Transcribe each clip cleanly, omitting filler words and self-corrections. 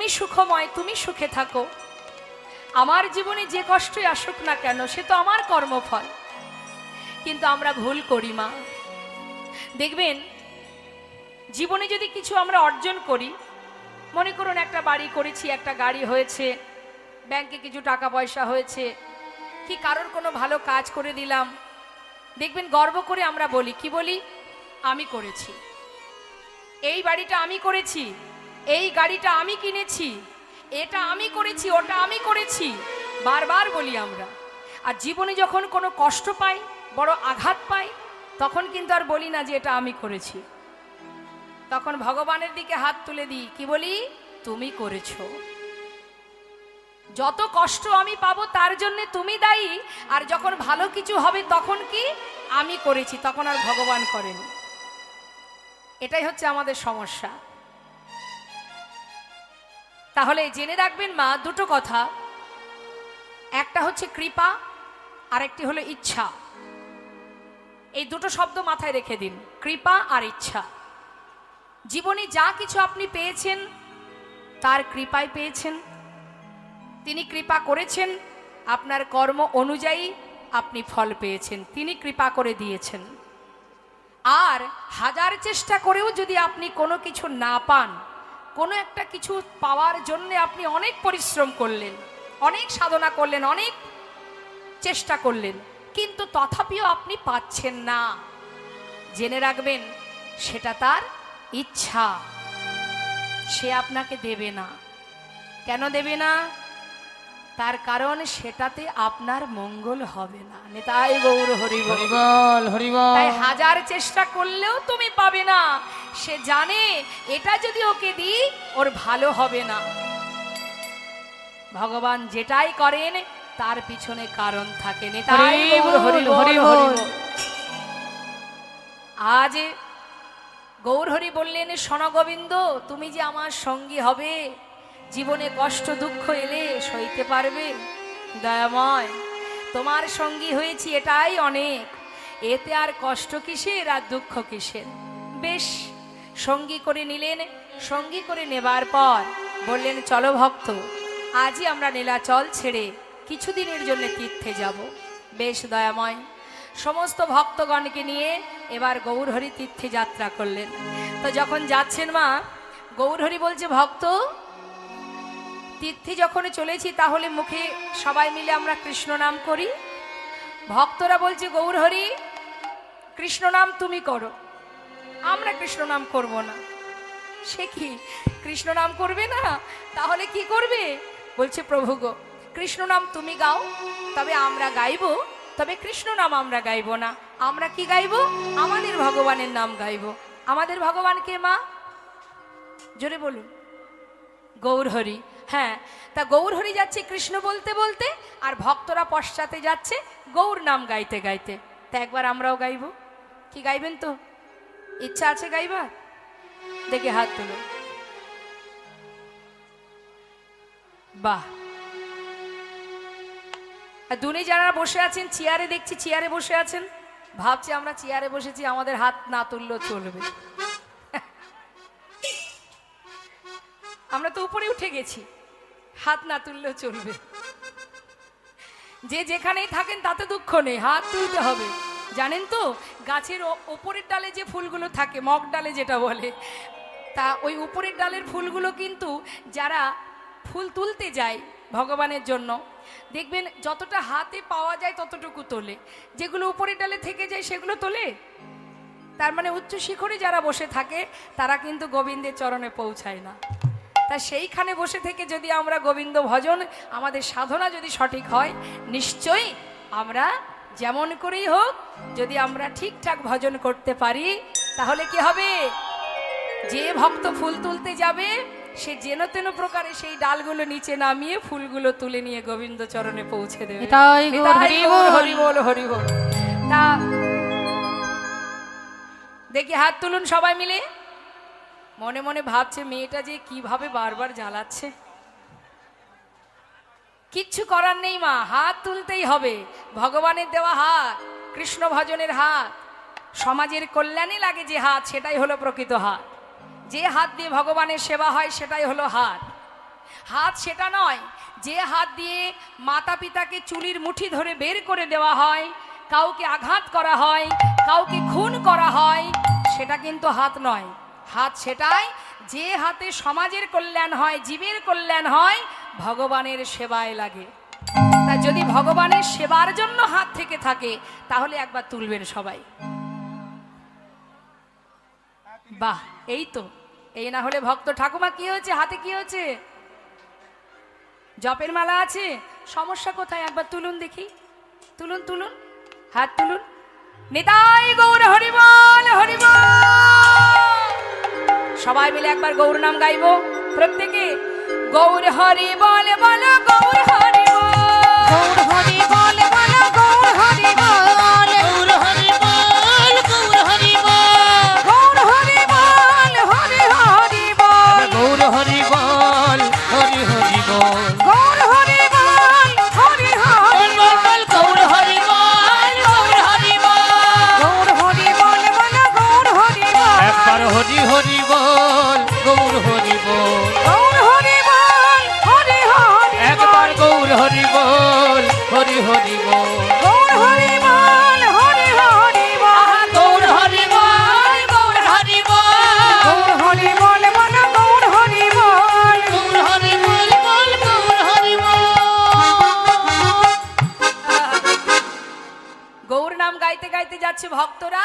তুমি সুখময়, তুমি সুখে থাকো। আমার জীবনে যে কষ্টই আসুক না কেন সে তো আমার কর্মফল। কিন্তু আমরা ভুল করি মা। দেখবেন জীবনে যদি কিছু আমরা অর্জন করি, মনে করুন একটা বাড়ি করেছি, একটা গাড়ি হয়েছে, ব্যাংকে কিছু টাকা পয়সা হয়েছে, কি কারোর কোনো ভালো কাজ করে দিলাম, দেখবেন গর্ব করে আমরা বলি, কি বলি? আমি করেছি, এই বাড়িটা আমি করেছি, এই গাড়িটা আমি কিনেছি, এটা আমি করেছি, ওটা আমি করেছি, বারবার বলি আমরা। আর জীবনে যখন কোনো কষ্ট পাই, বড় আঘাত পাই, তখন কিন্তু আর বলি না যে এটা আমি করেছি। তখন ভগবানের দিকে হাত তুলে দিই, কি বলি? তুমি করেছো। যত কষ্ট আমি পাবো তার জন্য তুমি দায়ী, আর যখন ভালো কিছু হবে তখন কি? আমি করেছি, তখন আর ভগবান করেনি। এটাই হচ্ছে আমাদের সমস্যা। তাহলে জেনে রাখবেন মা দুটো কথা, একটা হচ্ছে কৃপা, আরেকটি হলো ইচ্ছা। এই দুটো শব্দ মাথায় রেখে দিন, কৃপা আর ইচ্ছা। জীবনে যা কিছু আপনি পেয়েছেন তার কৃপায় পেয়েছেন। তিনি কৃপা করেছেন, আপনার কর্ম অনুযায়ী আপনি ফল পেয়েছেন, তিনি কৃপা করে দিয়েছেন। আর হাজার চেষ্টা করেও যদি আপনি কোনো কিছু না পান, কোনো একটা কিছু পাওয়ার জন্য আপনি অনেক পরিশ্রম করলেন, অনেক সাধনা করলেন, অনেক চেষ্টা করলেন, কিন্তু তথাপিও আপনি পাচ্ছেন না, জেনে রাখবেন সেটা তার ইচ্ছা। সে আপনাকে দেবে না। কেন দেবে না? তার কারণ সেটাতে আপনার মঙ্গল হবে না। নিতাই গৌর হরি বল, হরি বল। তাই হাজার চেষ্টা করলেও তুমি পাবে না। সে জানে এটা যদি ওকে দিই ওর ভালো হবে না। ভগবান যেটাই করেন তার পিছনে কারণ থাকে। নিতাই গৌর হরি বল। আজ গৌর হরি বললেন, শোন গোবিন্দ, তুমি যে আমার সঙ্গী হবে, জীবনে কষ্ট দুঃখ এলে সইতে পারবে? দয়াময়, তোমার সঙ্গী হয়েছি এটাই অনেক, এতে আর কষ্ট কিসের আর দুঃখ কিসের? বেশ, সঙ্গী করে নিলেন। সঙ্গী করে নেবার পর বললেন, চলো ভক্ত, আজই আমরা নীলাচল ছেড়ে কিছুদিনের জন্য তীর্থে যাব। বেশ দয়াময়, সমস্ত ভক্তগণকে নিয়ে এবার গৌরহরি তীর্থে যাত্রা করলেন। তো যখন যাচ্ছেন মা, গৌরহরি বলছে, ভক্ত, তীর্থে যখন চলেছি তাহলে মুখে সবাই মিলে আমরা কৃষ্ণ নাম করি। ভক্তরা বলছে, গৌরহরি, কৃষ্ণ নাম তুমি করো, আমরা কৃষ্ণ নাম করব না। সে কি, কৃষ্ণ নাম করবে না? তাহলে কি করবে? বলছে, প্রভু গো, কৃষ্ণ নাম তুমি গাও, তবে আমরা গাইব, তবে কৃষ্ণ নাম আমরা গাইব না। আমরা কি গাইব? আমাদের ভগবানের নাম গাইব। আমাদের ভগবান কে মা? জোরে বলুন। গৌরহরি। হ্যাঁ, তা গৌরহরি যাচ্ছে কৃষ্ণ বলতে বলতে, আর ভক্তরা পশ্চাতে যাচ্ছে গৌর নাম গাইতে গাইতে। তা একবার আমরাও গাইব। কি গাইবেন তো? ইচ্ছা আছে গাইবার? দেখে হাত তুলো। বাহ। আর দুনি যারা বসে আছেন চেয়ারে, দেখছি চেয়ারে বসে আছেন, ভাবছি আমরা চেয়ারে বসেছি, আমাদের হাত না তুললেও চলবে। আমরা তো উপরে উঠে গেছি, হাত না তুললেও চলবে। যে যেখানেই থাকেন তাতে দুঃখ নেই, হাত তুলতে হবে। জানেন তো, গাছের ওপরের ডালে যে ফুলগুলো থাকে, মগ ডালে যেটা বলে, তা ওই উপরের ডালের ফুলগুলো কিন্তু যারা ফুল তুলতে যায় ভগবানের জন্য, দেখবেন যতটা হাতে পাওয়া যায় ততটুকু তোলে, যেগুলো উপরের ডালে থেকে যায় সেগুলো তোলে। তার মানে উচ্চ শিখরে যারা বসে থাকে তারা কিন্তু গোবিন্দের চরণে পৌঁছায় না। তা সেইখানে বসে থেকে যদি আমরা গোবিন্দ ভজন, আমাদের সাধনা যদি সঠিক হয়, নিশ্চয়ই আমরা যেমন করেই হোক, যদি আমরা ঠিকঠাক ভজন করতে পারি, তাহলে কি হবে? যে ভক্ত ফুল তুলতে যাবে সে যেন তেন প্রকারে সেই ডালগুলো নিচে নামিয়ে ফুলগুলো তুলে নিয়ে গোবিন্দ চরণে পৌঁছে দেবে। হরি বল, হরি বল। তা দেখি হাত তুলুন সবাই মিলে। মনে মনে ভাবছে, মেয়েটা যে কিভাবে বারবার জ্বালাচ্ছে। কিচ্ছু করার নেই মা, হাত তুলতেই হবে। ভগবানের দেওয়া হাত, কৃষ্ণ ভজনের হাত, সমাজের কল্যাণে লাগে যে হাত, সেটাই হলো প্রকৃত হাত। যে হাত দিয়ে ভগবানের সেবা হয় সেটাই হলো হাত। হাত সেটা নয় যে হাত দিয়ে মাতা পিতাকে চুলির মুঠি ধরে বের করে দেওয়া হয়, কাউকে আঘাত করা হয়, কাউকে খুন করা হয়, সেটা কিন্তু হাত নয়। হাত সেটাই যে হাতে সমাজের কল্যাণ হয়, জীবের কল্যাণ হয়, ভগবানের সেবায় লাগে। তা যদি ভগবানের সেবার জন্য হাত থেকে থাকে তাহলে একবার তুলবেন সবাই। বাহ, এই তো, এই না হলে ভক্ত ঠাকুমা কি হয়েছে, হাতে কি হয়েছে? জপের মালা আছে, সমস্যা কোথায়? একবার তুলুন দেখি, তুলুন তুলুন, হাত তুলুন। নিতাই গৌর হরিবল হরিবল। সবাই মিলে একবার গৌর নাম গাইবো প্রত্যেকে। গৌর হরি বল বল, গৌর হরি বল, গৌর হরি বল বল, গৌর হরি বল, গৌর হরি বল, গৌর হরি বল, গৌর হরি বল, হরি হরি বল, গৌর হরি বল, হরি হরি বল, গৌর হরি বল, হরি হরি বল, গৌর হরি বল, গৌর হরি বল, গৌর হরি বল বল, গৌর হরি বল, একবার হরি হরি বল, গৌর হরি বল, গৌর হরি বল, হরি হরি একবার গৌর হরি বল, হরি হরি বল, গৌর হরি বল, হরি হরি বল, গৌর হরি বল, গৌর হরি বল, গৌর হরি বল বল, গৌর হরি বল। গৌর হরি বল বল, গৌর হরি বল। গৌর নাম গাইতে গাইতে যাচ্ছে ভক্তরা,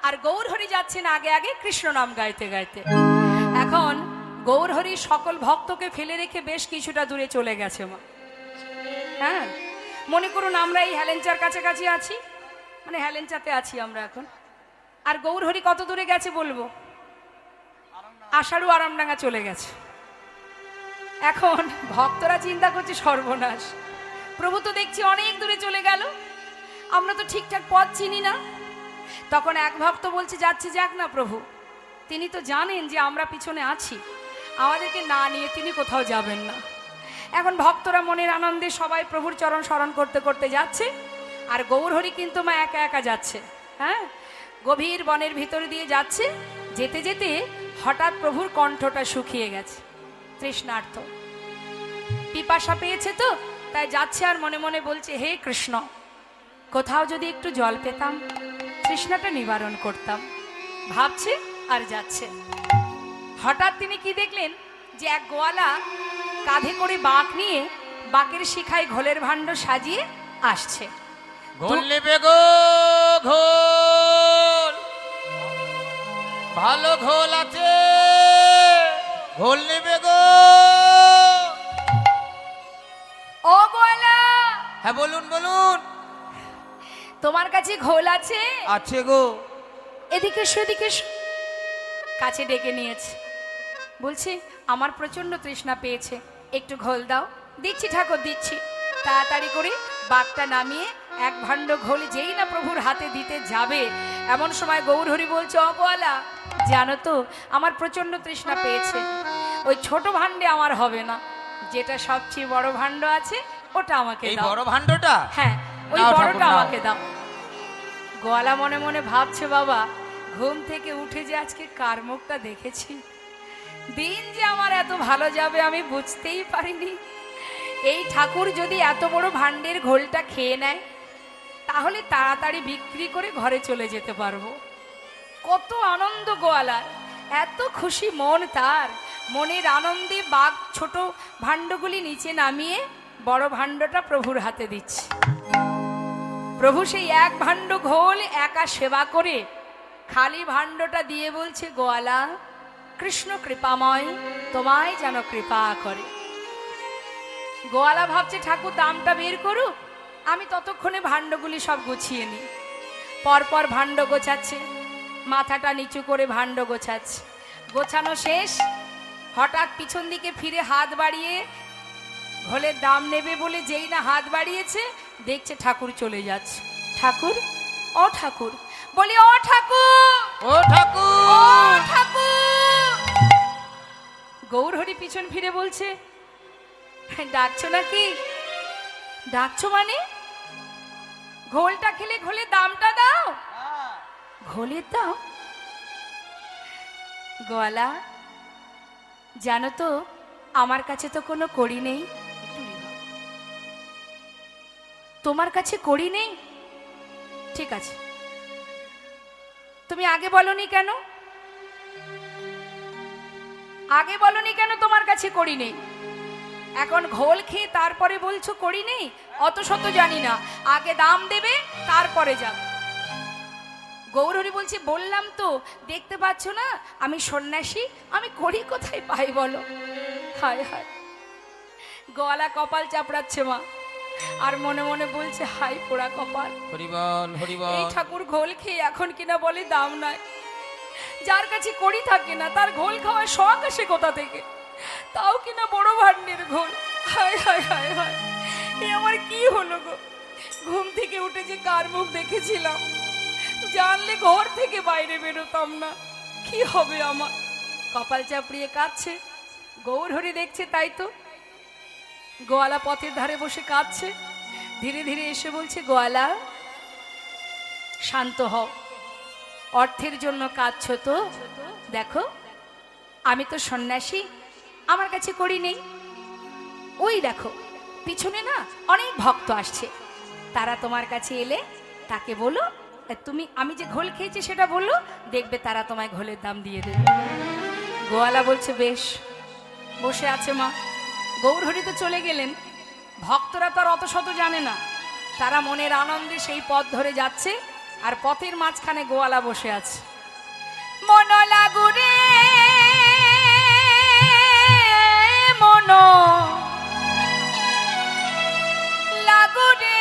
আর গৌর হরি যাচ্ছেন আগে আগে কৃষ্ণ নাম গাইতে গাইতে। এখন গৌর হরি সকল ভক্তকে ফেলে রেখে বেশ কিছুটা দূরে চলে গেছে মা। হ্যাঁ, মনে করুন আমরা এই হেলেঞ্চার কাছাকাছি আছি, মানে হেলেঞ্চাতে আছি আমরা এখন, আর গৌর হরি কত দূরে গেছে বলবো? আষাঢ়ু আরামডাঙ্গা চলে গেছে। এখন ভক্তরা চিন্তা করছে সর্বনাশ, প্রভু তো দেখছি অনেক দূরে চলে গেল, আমরা তো ঠিকঠাক পথ চিনি না। তখন এক ভক্ত বলছে, যাচ্ছে যাক না প্রভু, তিনি তো জানেন যে আমরা পিছনে আছি, আমাদেরকে না নিয়ে তিনি কোথাও যাবেন না। এখন ভক্তরা মনের আনন্দে সবাই প্রভুর চরণ স্মরণ করতে করতে যাচ্ছে, আর গৌরহরি কিন্তু মা একা একা যাচ্ছে। হ্যাঁ, গভীর বনের ভিতর দিয়ে যাচ্ছে, যেতে যেতে হঠাৎ প্রভুর কণ্ঠটা শুকিয়ে গেছে, তৃষ্ণার্ত, পিপাসা পেয়েছে, তো তাই যাচ্ছে আর মনে মনে বলছে, হে কৃষ্ণ, কোথাও যদি একটু জল পেতাম, তৃষ্ণাটা নিবারণ করতাম। ভাবছে আর যাচ্ছে। হঠাৎ তিনি কি দেখলেন যে এক গোয়ালা কাঁধে করে বাঁক নিয়ে বাঁকের শিখায় ঘোলের ভাণ্ড সাজিয়ে আসছে। ঘোল নেবে গো, ঘোল ভালো ঘোল আছে, ঘোল নেবে গো। ও গোয়ালা, হ্যাঁ বলুন বলুন। তোমার কাছে ঘোল আছে? আছে গো। এদিকে সেদিকে কাছে ডেকে নিয়েছে, বলছে আমার প্রচন্ড তৃষ্ণা পেয়েছে, একটু ঘোল দাও। দিচ্ছি ঠাকুর দিচ্ছি। তাড়াতাড়ি করে বাঘটা নামিয়ে এক ভাণ্ড ঘোল যেই না প্রভুর হাতে দিতে যাবে, এমন সময় গৌরহরি বলছে, অগোয়ালা জানো তো আমার প্রচন্ড তৃষ্ণা পেয়েছে, ওই ছোট ভাণ্ডে আমার হবে না, যেটা সবচেয়ে বড় ভাণ্ড আছে ওটা আমাকে এই দাও। বড় ভাণ্ডটা? হ্যাঁ, ওই নাও ঠাকুর, বড়টা নাও। আমাকে দাও। গোয়ালা মনে মনে ভাবছে, বাবা ঘুম থেকে উঠে যে আজকে কার মুখটা দেখেছি, দিন যে আমার এত ভালো যাবে আমি বুঝতেই পারিনি। এই ঠাকুর যদি এত বড় ভাণ্ডের ঘোলটা খেয়ে নেয় তাহলে তাড়াতাড়ি বিক্রি করে ঘরে চলে যেতে পারবো। কত আনন্দ গোয়ালার, এত খুশি মন তার, মনের আনন্দে বাঘ ছোট ভাণ্ডগুলি নিচে নামিয়ে বড় ভাণ্ডটা প্রভুর হাতে দিচ্ছে। প্রভু সেই এক ভাণ্ড ঘোল একা সেবা করে খালি ভাণ্ডটা দিয়ে বলছে, গোয়ালা কৃষ্ণ কৃপাময়, তোমায় যেন কৃপা করে। গোয়ালা ভাবছে ঠাকুর দামটা বের করুক, আমি ততক্ষণে ভাণ্ডগুলি সব গুছিয়ে নিই। পরপর ভাণ্ড গোছাচ্ছে, মাথাটা নিচু করে ভাণ্ড গোছাচ্ছে। গোছানো শেষ, হঠাৎ পিছন দিকে ফিরে হাত বাড়িয়ে ঘোলের দাম নেবে বলে যেই না হাত বাড়িয়েছে, দেখছে ঠাকুর চলে যাচ্ছে। ঠাকুর, ও ঠাকুর, বলি ও ঠাকুর, ও ঠাকুর, ও ঠাকুর। গৌরহরি পিছন ফিরে বলছে, ডাকছো নাকি? ডাকছো মানে? ঘোলটা খেলে ঘোলের দামটা দাও। ঘোলের দাও? গোয়ালা জানো তো আমার কাছে তো কোনো কড়ি নেই। তোমার কাছে কড়ি নেই? ঠিক আছে, তুমি আগে বলনি কেন? আগে বলনি কেন তোমার কাছে কড়ি নেই? এখন ঘোল খেয়ে তারপরে বলছো কড়ি নেই? অত শত জানি না, আগে দাম দেবে তারপরে যাবে। গৌরহরি বলছে, বললাম তো, দেখতে পাচ্ছ না আমি সন্ন্যাসী, আমি কড়ি কোথায় পাই বলো? হায় হায়, গলা কপাল চাপড়াচ্ছে মা, আর মনে মনে বলছে হাই পোড়া কপাল। হরিবল হরিবল। এই ঠাকুর ঘোল খেয়ে এখন কিনা বলে দাম নাই। যার কাছে কড়ি থাকে না তার ঘোল খাওয়ার শখ আসে কোথা থেকে? তাও কিনা বড় ভান্ডের ঘোল। হায় হায় হায় হায়, এ আমার কি হলো গো? ঘুম থেকে উঠে যে কার মুখ দেখেছিলাম, জানলে ঘর থেকে বাইরে বেরোতাম না। কি হবে আমার? কপাল চাপড়িয়ে কাঁদছে। গৌরহরি দেখছে, তাই তো। গোয়ালা পথের ধারে বসে কাঁদছে, ধীরে ধীরে এসে বলছে, গোয়ালা শান্ত হও, অর্থের জন্য কাঁদছো তো? দেখো আমি তো সন্ন্যাসী, আমার কাছে কড়ি নেই। ওই দেখো পিছনে না অনেক ভক্ত আসছে, তারা তোমার কাছে এলে তাকে বলো তুমি আমি যে ঘোল খেয়েছি সেটা বলো, দেখবে তারা তোমায় ঘোলের দাম দিয়ে দেবে। গোয়ালা বলছে বেশ। বসে আছে মা। গৌরহরি তো চলে গেলেন, ভক্তরা তো আর অত শত জানে না, তারা মনের আনন্দে সেই পথ ধরে যাচ্ছে, আর পথের মাঝখানে গোয়ালা বসে আছে। মন লাগুরে মন লাগুরে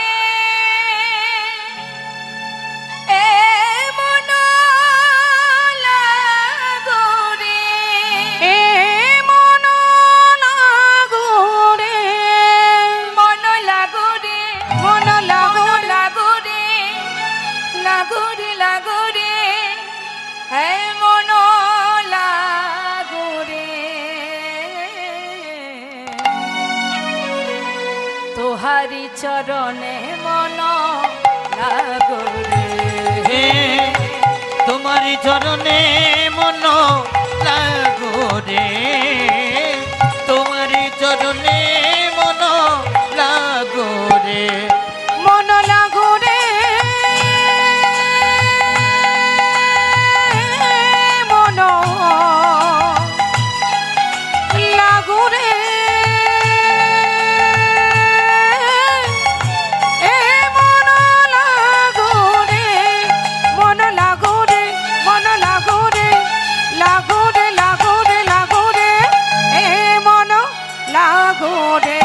এ মন লাগুরে এ মন লাগুরে মন লাগুরে মন লাগুরে লাগুরে লাগুরে লাগুরে হে মন লাগুরে তোহারি চরণে মন লাগুরে হে তোমার চরণে মন লাগোরে তোমার চরণে মন লাগোরে মন লাগোরে মন লাগোরে এ মন লাগোরে মন লাগোরে মন লাগোরে লাগোরে লাগোরে লাগোরে এ মন লাগোরে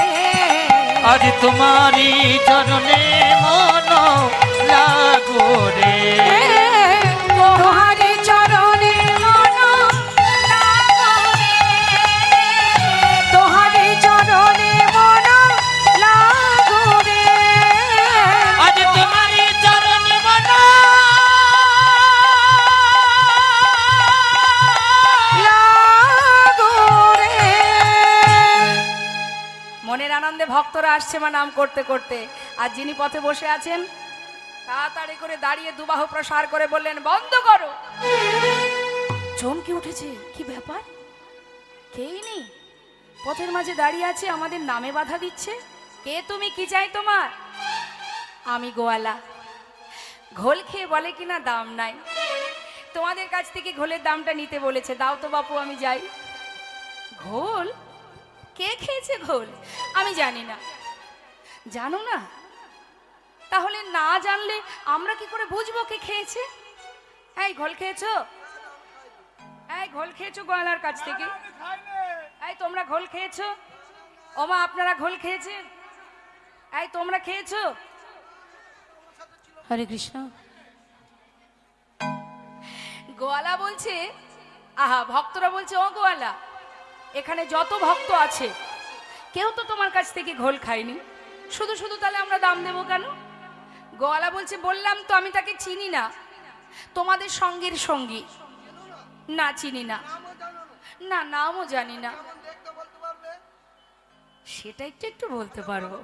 আজ তোমারি চরণে মন লাগোরে তোমারি চরণে মন লাগোরে তোমারি চরণে মন লাগোরে আজ তোমারি চরণে মন লাগোরে মনের আনন্দে ভক্তরা আসছে মা নাম করতে করতে, আর যিনি পথে বসে আছেন তাড়াতাড়ি করে দাঁড়িয়ে দুবাহু প্রসার করে বললেন, বন্ধ করো। চমকে উঠেছে, কি ব্যাপার? কেই নেই, পথের মাঝে দাঁড়িয়ে আছে, আমাদের নামে বাধা দিচ্ছে। কে তুমি, কি চাই তোমার? আমি গোয়ালা, ঘোল খেয়ে বলে কিনা দাম নাই, তোমাদের কাছ থেকে ঘোলের দামটা নিতে বলেছে, দাও তো বাপু আমি যাই। ঘোল? কে খেয়েছে ঘোল? আমি জানি না। জানো না? তাহলে না জানলে আমরা কি করে বুঝবো কে খেয়েছে? এই ঘোল খেয়েছো? এই ঘোল খেয়েছো গোয়ালার কাছ থেকে? এই তোমরা ঘোল খেয়েছো? ওমা আপনারা ঘোল খেয়েছেন? এই তোমরা খেয়েছো? হরে কৃষ্ণ। গোয়ালা বলছে, আহা, ভক্তরা বলছে, ও গোয়ালা, এখানে যত ভক্ত আছে কেউ তো তোমার কাছ থেকে ঘোল খায়নি, শুধু শুধু তাহলে আমরা দাম দেবো কেন? গোয়ালা বলছে, বললাম তো আমি তাকে চিনি না, তোমাদের সঙ্গীর সঙ্গী না, চিনি না, না নামও জানি না। সেটা একটু একটু বলতে পারবো।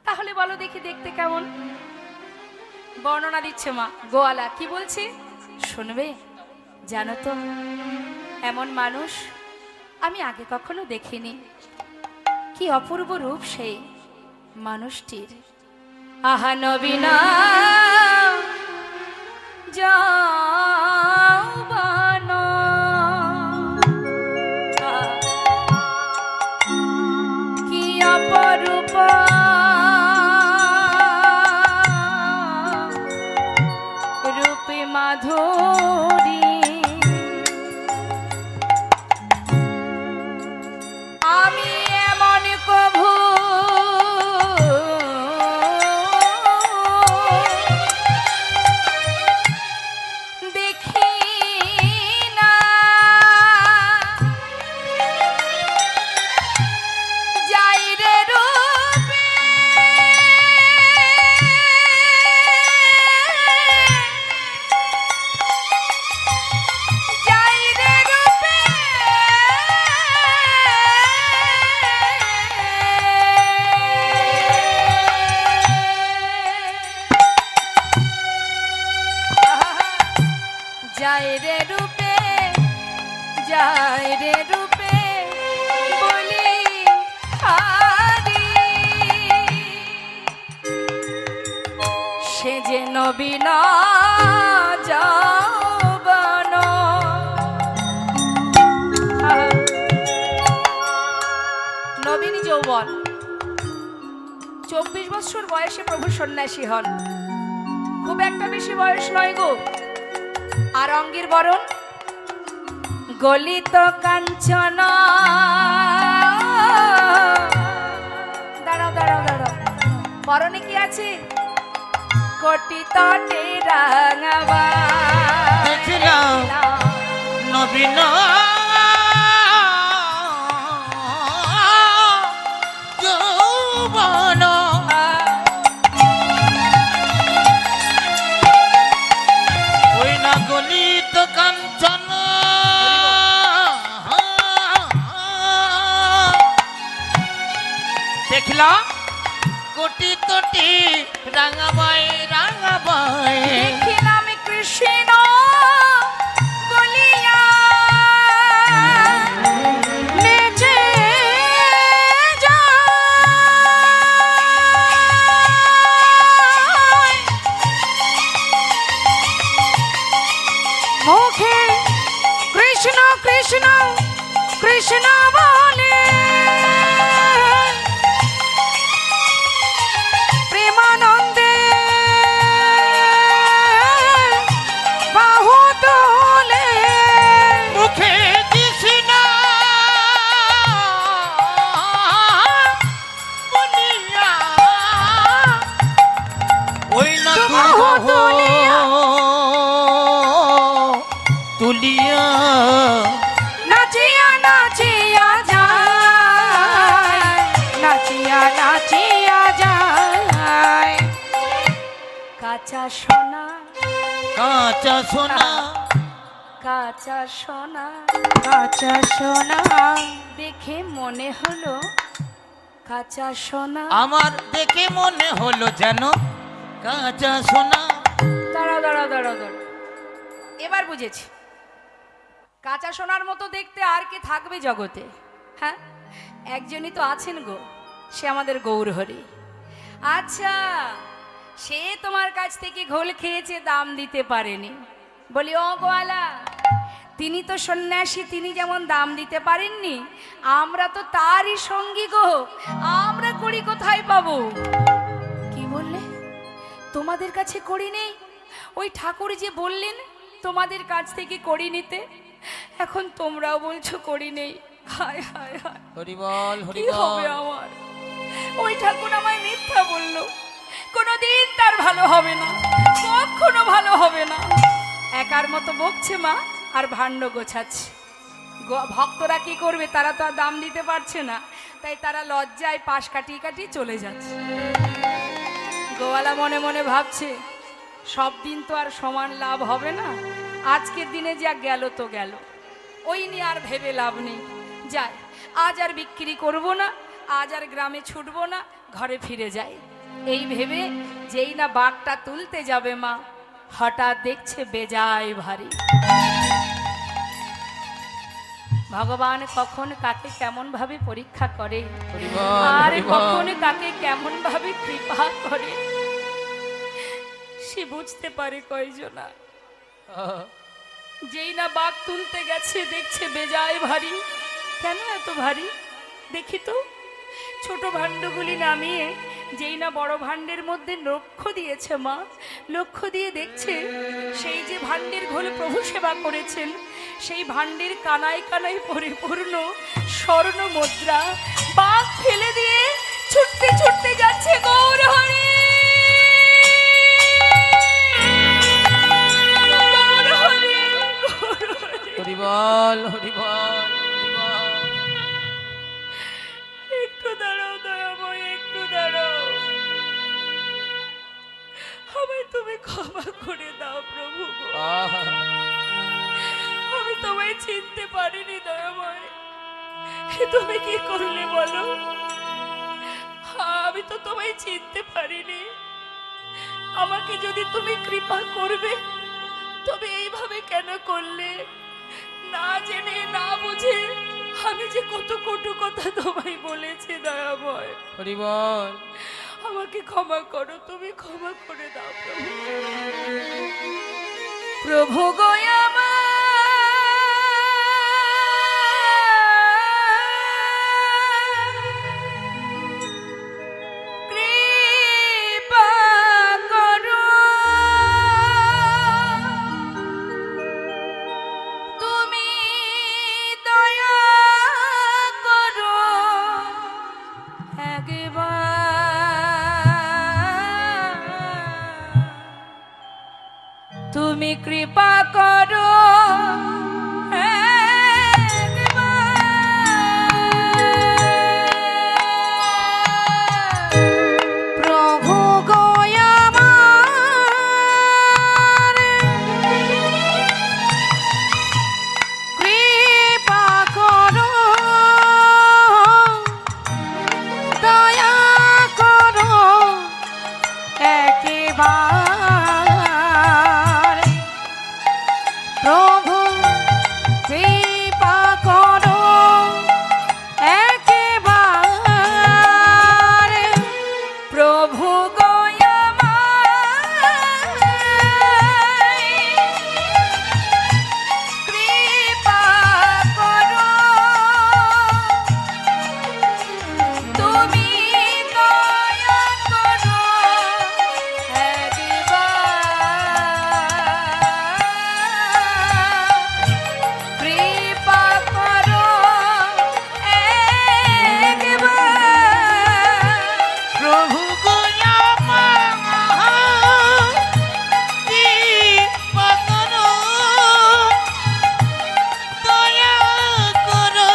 তাহলে বলো দেখি দেখতে কেমন? বর্ণনা দিচ্ছে মা। গোয়ালা কি বলছে শুনবে? জানো তো, এমন মানুষ আমি আগে কখনো দেখিনি। কি অপূর্ব রূপ সেই মানুষটির। আহা নবীনা যৌবন, কি অপরূপ রূপে মাধুরী, আমি এমন কভু দেখি না, যাই রে রূপে যাই রে রূপে যায় রে রূপে, যায় রে রূপে বলি হারি, সে যে নবীন যৌবন। নবীন যৌবন, 24 বছর বয়সে প্রভু সন্ন্যাসী হন। খুব একটা বেশি বয়স নয় গো। আর অঙ্গের বরণ গলিত কাঞ্চন। দাঁড়াও দাঁড়াও দাঁড়াও, বরণে কি আছে? কোটি তটে রাঙাবা দেখিলাম নবীন যৌবন, ওই না গলিত কাঞ্চন, দেখলাম কোটি তটি রাঙাবাই রাঙাবাই, দেখিলাম কৃষ্ণ বলিয়া নেচে যায়, মুখে কৃষ্ণ কৃষ্ণ কৃষ্ণ বলে, প্রেমানন্দে বাহু তোলে, মুখে কৃষ্ণ বলিয়া, ওই না বাহু তুলিয়া, তুলিয়া নাচিয়া নাচিয়া যায়, নাচিয়া নাচিয়া যায়, কাঁচা সোনা কাঁচা সোনা, কাঁচা সোনা কাঁচা সোনা, দেখে মনে হলো কাঁচা সোনা। আমার দেখে মনে হলো যেন কাঁচা সোনা। দাঁড়াও দাঁড়াও দাঁড়াও দাঁড়াও, এবার বুঝেছি। কাঁচা সোনার মতো দেখতে আর কে থাকবে জগতে? হ্যাঁ, একজনই তো আছেন গো, সে আমাদের গৌরহরি। আচ্ছা, সে তোমার কাছ থেকে ঘোল খেয়েছে, দাম দিতে পারেনি। বলি ও গোয়ালা, তিনি তো সন্ন্যাসী, তিনি যেমন দাম দিতে পারেননি, আমরা তো তারই সঙ্গী গো, আমরা করি কোথায় পাবো? কি বললে? তোমাদের কাছে করি নেই? ওই ঠাকুর যে বললেন তোমাদের কাছ থেকে করি নিতে, এখন তোমরাও বলছো করি নেই। হায় হায় হায়, হরি বল হরি কি হবে বল। আমার? ওই ঠাকুর আমায় মিথ্যা বললো, কোনোদিন তার ভালো হবে না, কখনো ভালো হবে না। একার মতো বকছে মা, আর ভাণ্ড গোছাচ্ছে। ভক্তরা কি করবে? তারা তো আর দাম দিতে পারছে না, তাই তারা লজ্জায় পাশ কাটিয়ে কাটিয়ে চলে যাচ্ছে। গোয়ালা মনে মনে ভাবছে, সব দিন তো আর সমান লাভ হবে না, আজকের দিনে যা গেল তো গেল, ওই নিয়ে আর ভেবে লাভ নেই। যাই, আজ আর বিক্রি করব না, আজ আর গ্রামে ছুটব না, ঘরে ফিরে যাই। এই ভেবে যেই না বাঘটা তুলতে যাবে মা, হঠাৎ দেখছে বেজায় ভারী। ভগবান কখন কাকে কেমন ভাবে পরীক্ষা করে হরি বল, আর হরি বল। কখন কাকে কেমন ভাবে কৃপা করে সে বুঝতে পারে কয়জনা। যেই না বাঘ তুলতে গেছে দেখছে বেজায় ভারী। কেন এত ভারী দেখি তো। ছোট ভাণ্ডগুলি নামিয়ে যেই না বড় ভাণ্ডের মধ্যে লক্ষ্য দিয়েছে মা, লক্ষ্য দিয়ে দেখছে সেই যে ভাণ্ডের ঘোলে প্রভু সেবা করেছেন সেই ভাণ্ডের কানায় কানায় পরিপূর্ণ স্বর্ণ মুদ্রা। বাঘ ফেলে দিয়ে ছুটতে ছুটতে যাচ্ছে গৌর হরি। হরি বল, হরি বল, হরি বল। একটু দাঁড়াও দয়াময়, একটু দাঁড়াও, আমায় তুমি ক্ষমা করে দাও প্রভু গো। আহা, আমি তোমায় চিনতে পারিনি দয়াময়, এ তুমি কি করলে বলো। আমি তো তোমায় চিনতে পারিনি। আমাকে যদি তুমি কৃপা করবে তবে এইভাবে কেন করলে? না জেনে না বুঝে আমি যে কত কটু কথা তোমায় বলেছি দয়াময়, হরি বল। আমাকে ক্ষমা করো, তুমি ক্ষমা করে দাও প্রভু। প্রভু গো আমার কৃপা করো, তুমি দয়া করো একবার, তুমি কৃপা করো প্রভু গো আমার কৃপা করো, দয়া করো একবার। প্রভু কৃপা করো একবার। প্রভু গো আমায় কৃপা করো, তুমি দয়া করো একবার, কৃপা করো একবার। প্রভু গো আমার কৃপা করো, দয়া করো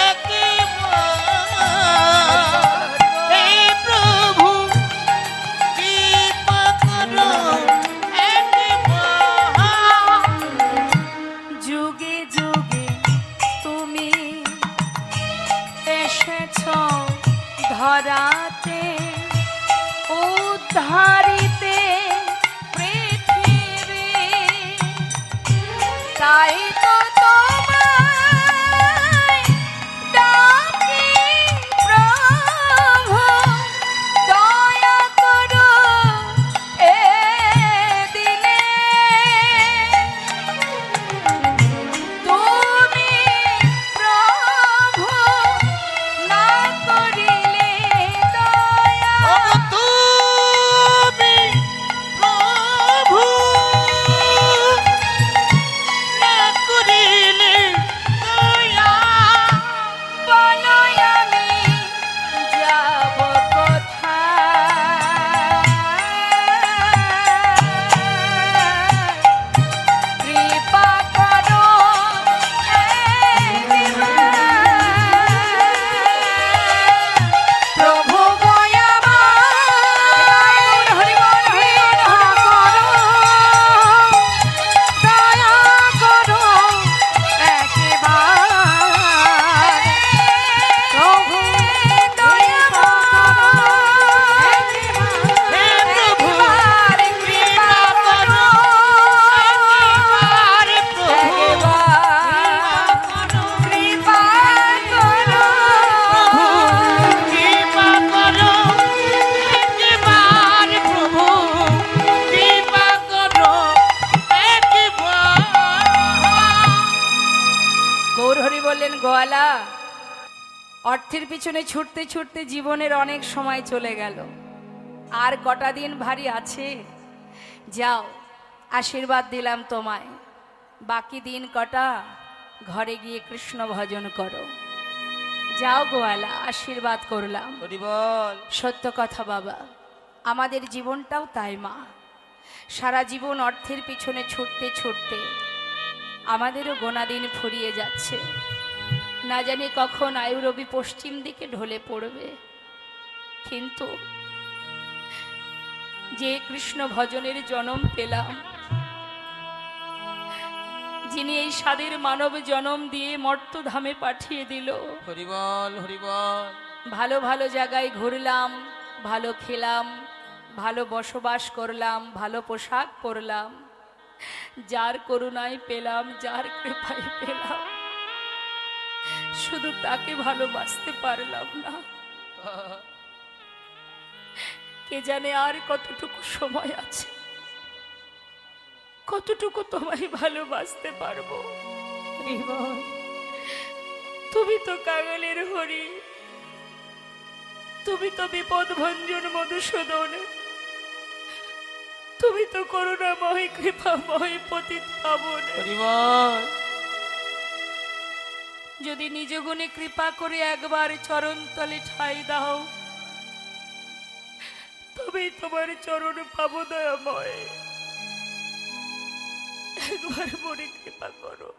একবার। হে প্রভু কৃপা করো একবার। যুগে যুগে তুমি এসেছ ধরাতে উদ্ধারিতে পৃথিবী, তাই তো তোমায় ডাকি প্রভু, দয়া করো এ দিনে। তুমি প্রভু না করিলে অর্থের পিছনে ছুটতে ছুটতে জীবনের অনেক সময় চলে গেল, আর কটা দিন ভারী আছে। যাও, আশীর্বাদ দিলাম তোমায়, বাকি দিন কটা ঘরে গিয়ে কৃষ্ণ ভজন করো। যাও গোয়ালা, আশীর্বাদ করলাম। হরি বল। সত্য কথা বাবা, আমাদের জীবনটাও তাই মা। সারা জীবন অর্থের পিছনে ছুটতে ছুটতে আমাদেরও গোনা দিন ফুরিয়ে যাচ্ছে। না জানি কখন আয়ুরবি পশ্চিম দিকে ঢলে পড়বে। কিন্তু যে কৃষ্ণ ভজনের জন্ম পেলাম, যিনি এই স্বাদের মানব জন্ম দিয়ে মর্তধামে পাঠিয়ে দিল, হরি বল, হরি বল। ভালো ভালো জায়গায় ঘুরলাম, ভালো খেলাম, ভালো বসবাস করলাম, ভালো পোশাক পরলাম, যার করুণায় পেলাম, যার কৃপায় পেলাম, শুধু তাকে ভালোবাসতে পারলাম না। কে জানে আর কতটুকু সময় আছে, কতটুকু তোমায় ভালোবাসতে পারবো। তুমি তো কাঙালের হরি, তুমি তো বিপদ ভঞ্জন মধুসূদন, তুমি তো করুণাময় কৃপাময় পতিত পাবন। হরি বল। যদি নিজ গুণে কৃপা করে একবার চরণ তলে ঠাঁই দাও, তবেই তোমার চরণ পাবো দয়াময়। একবার মনে কৃপা করো।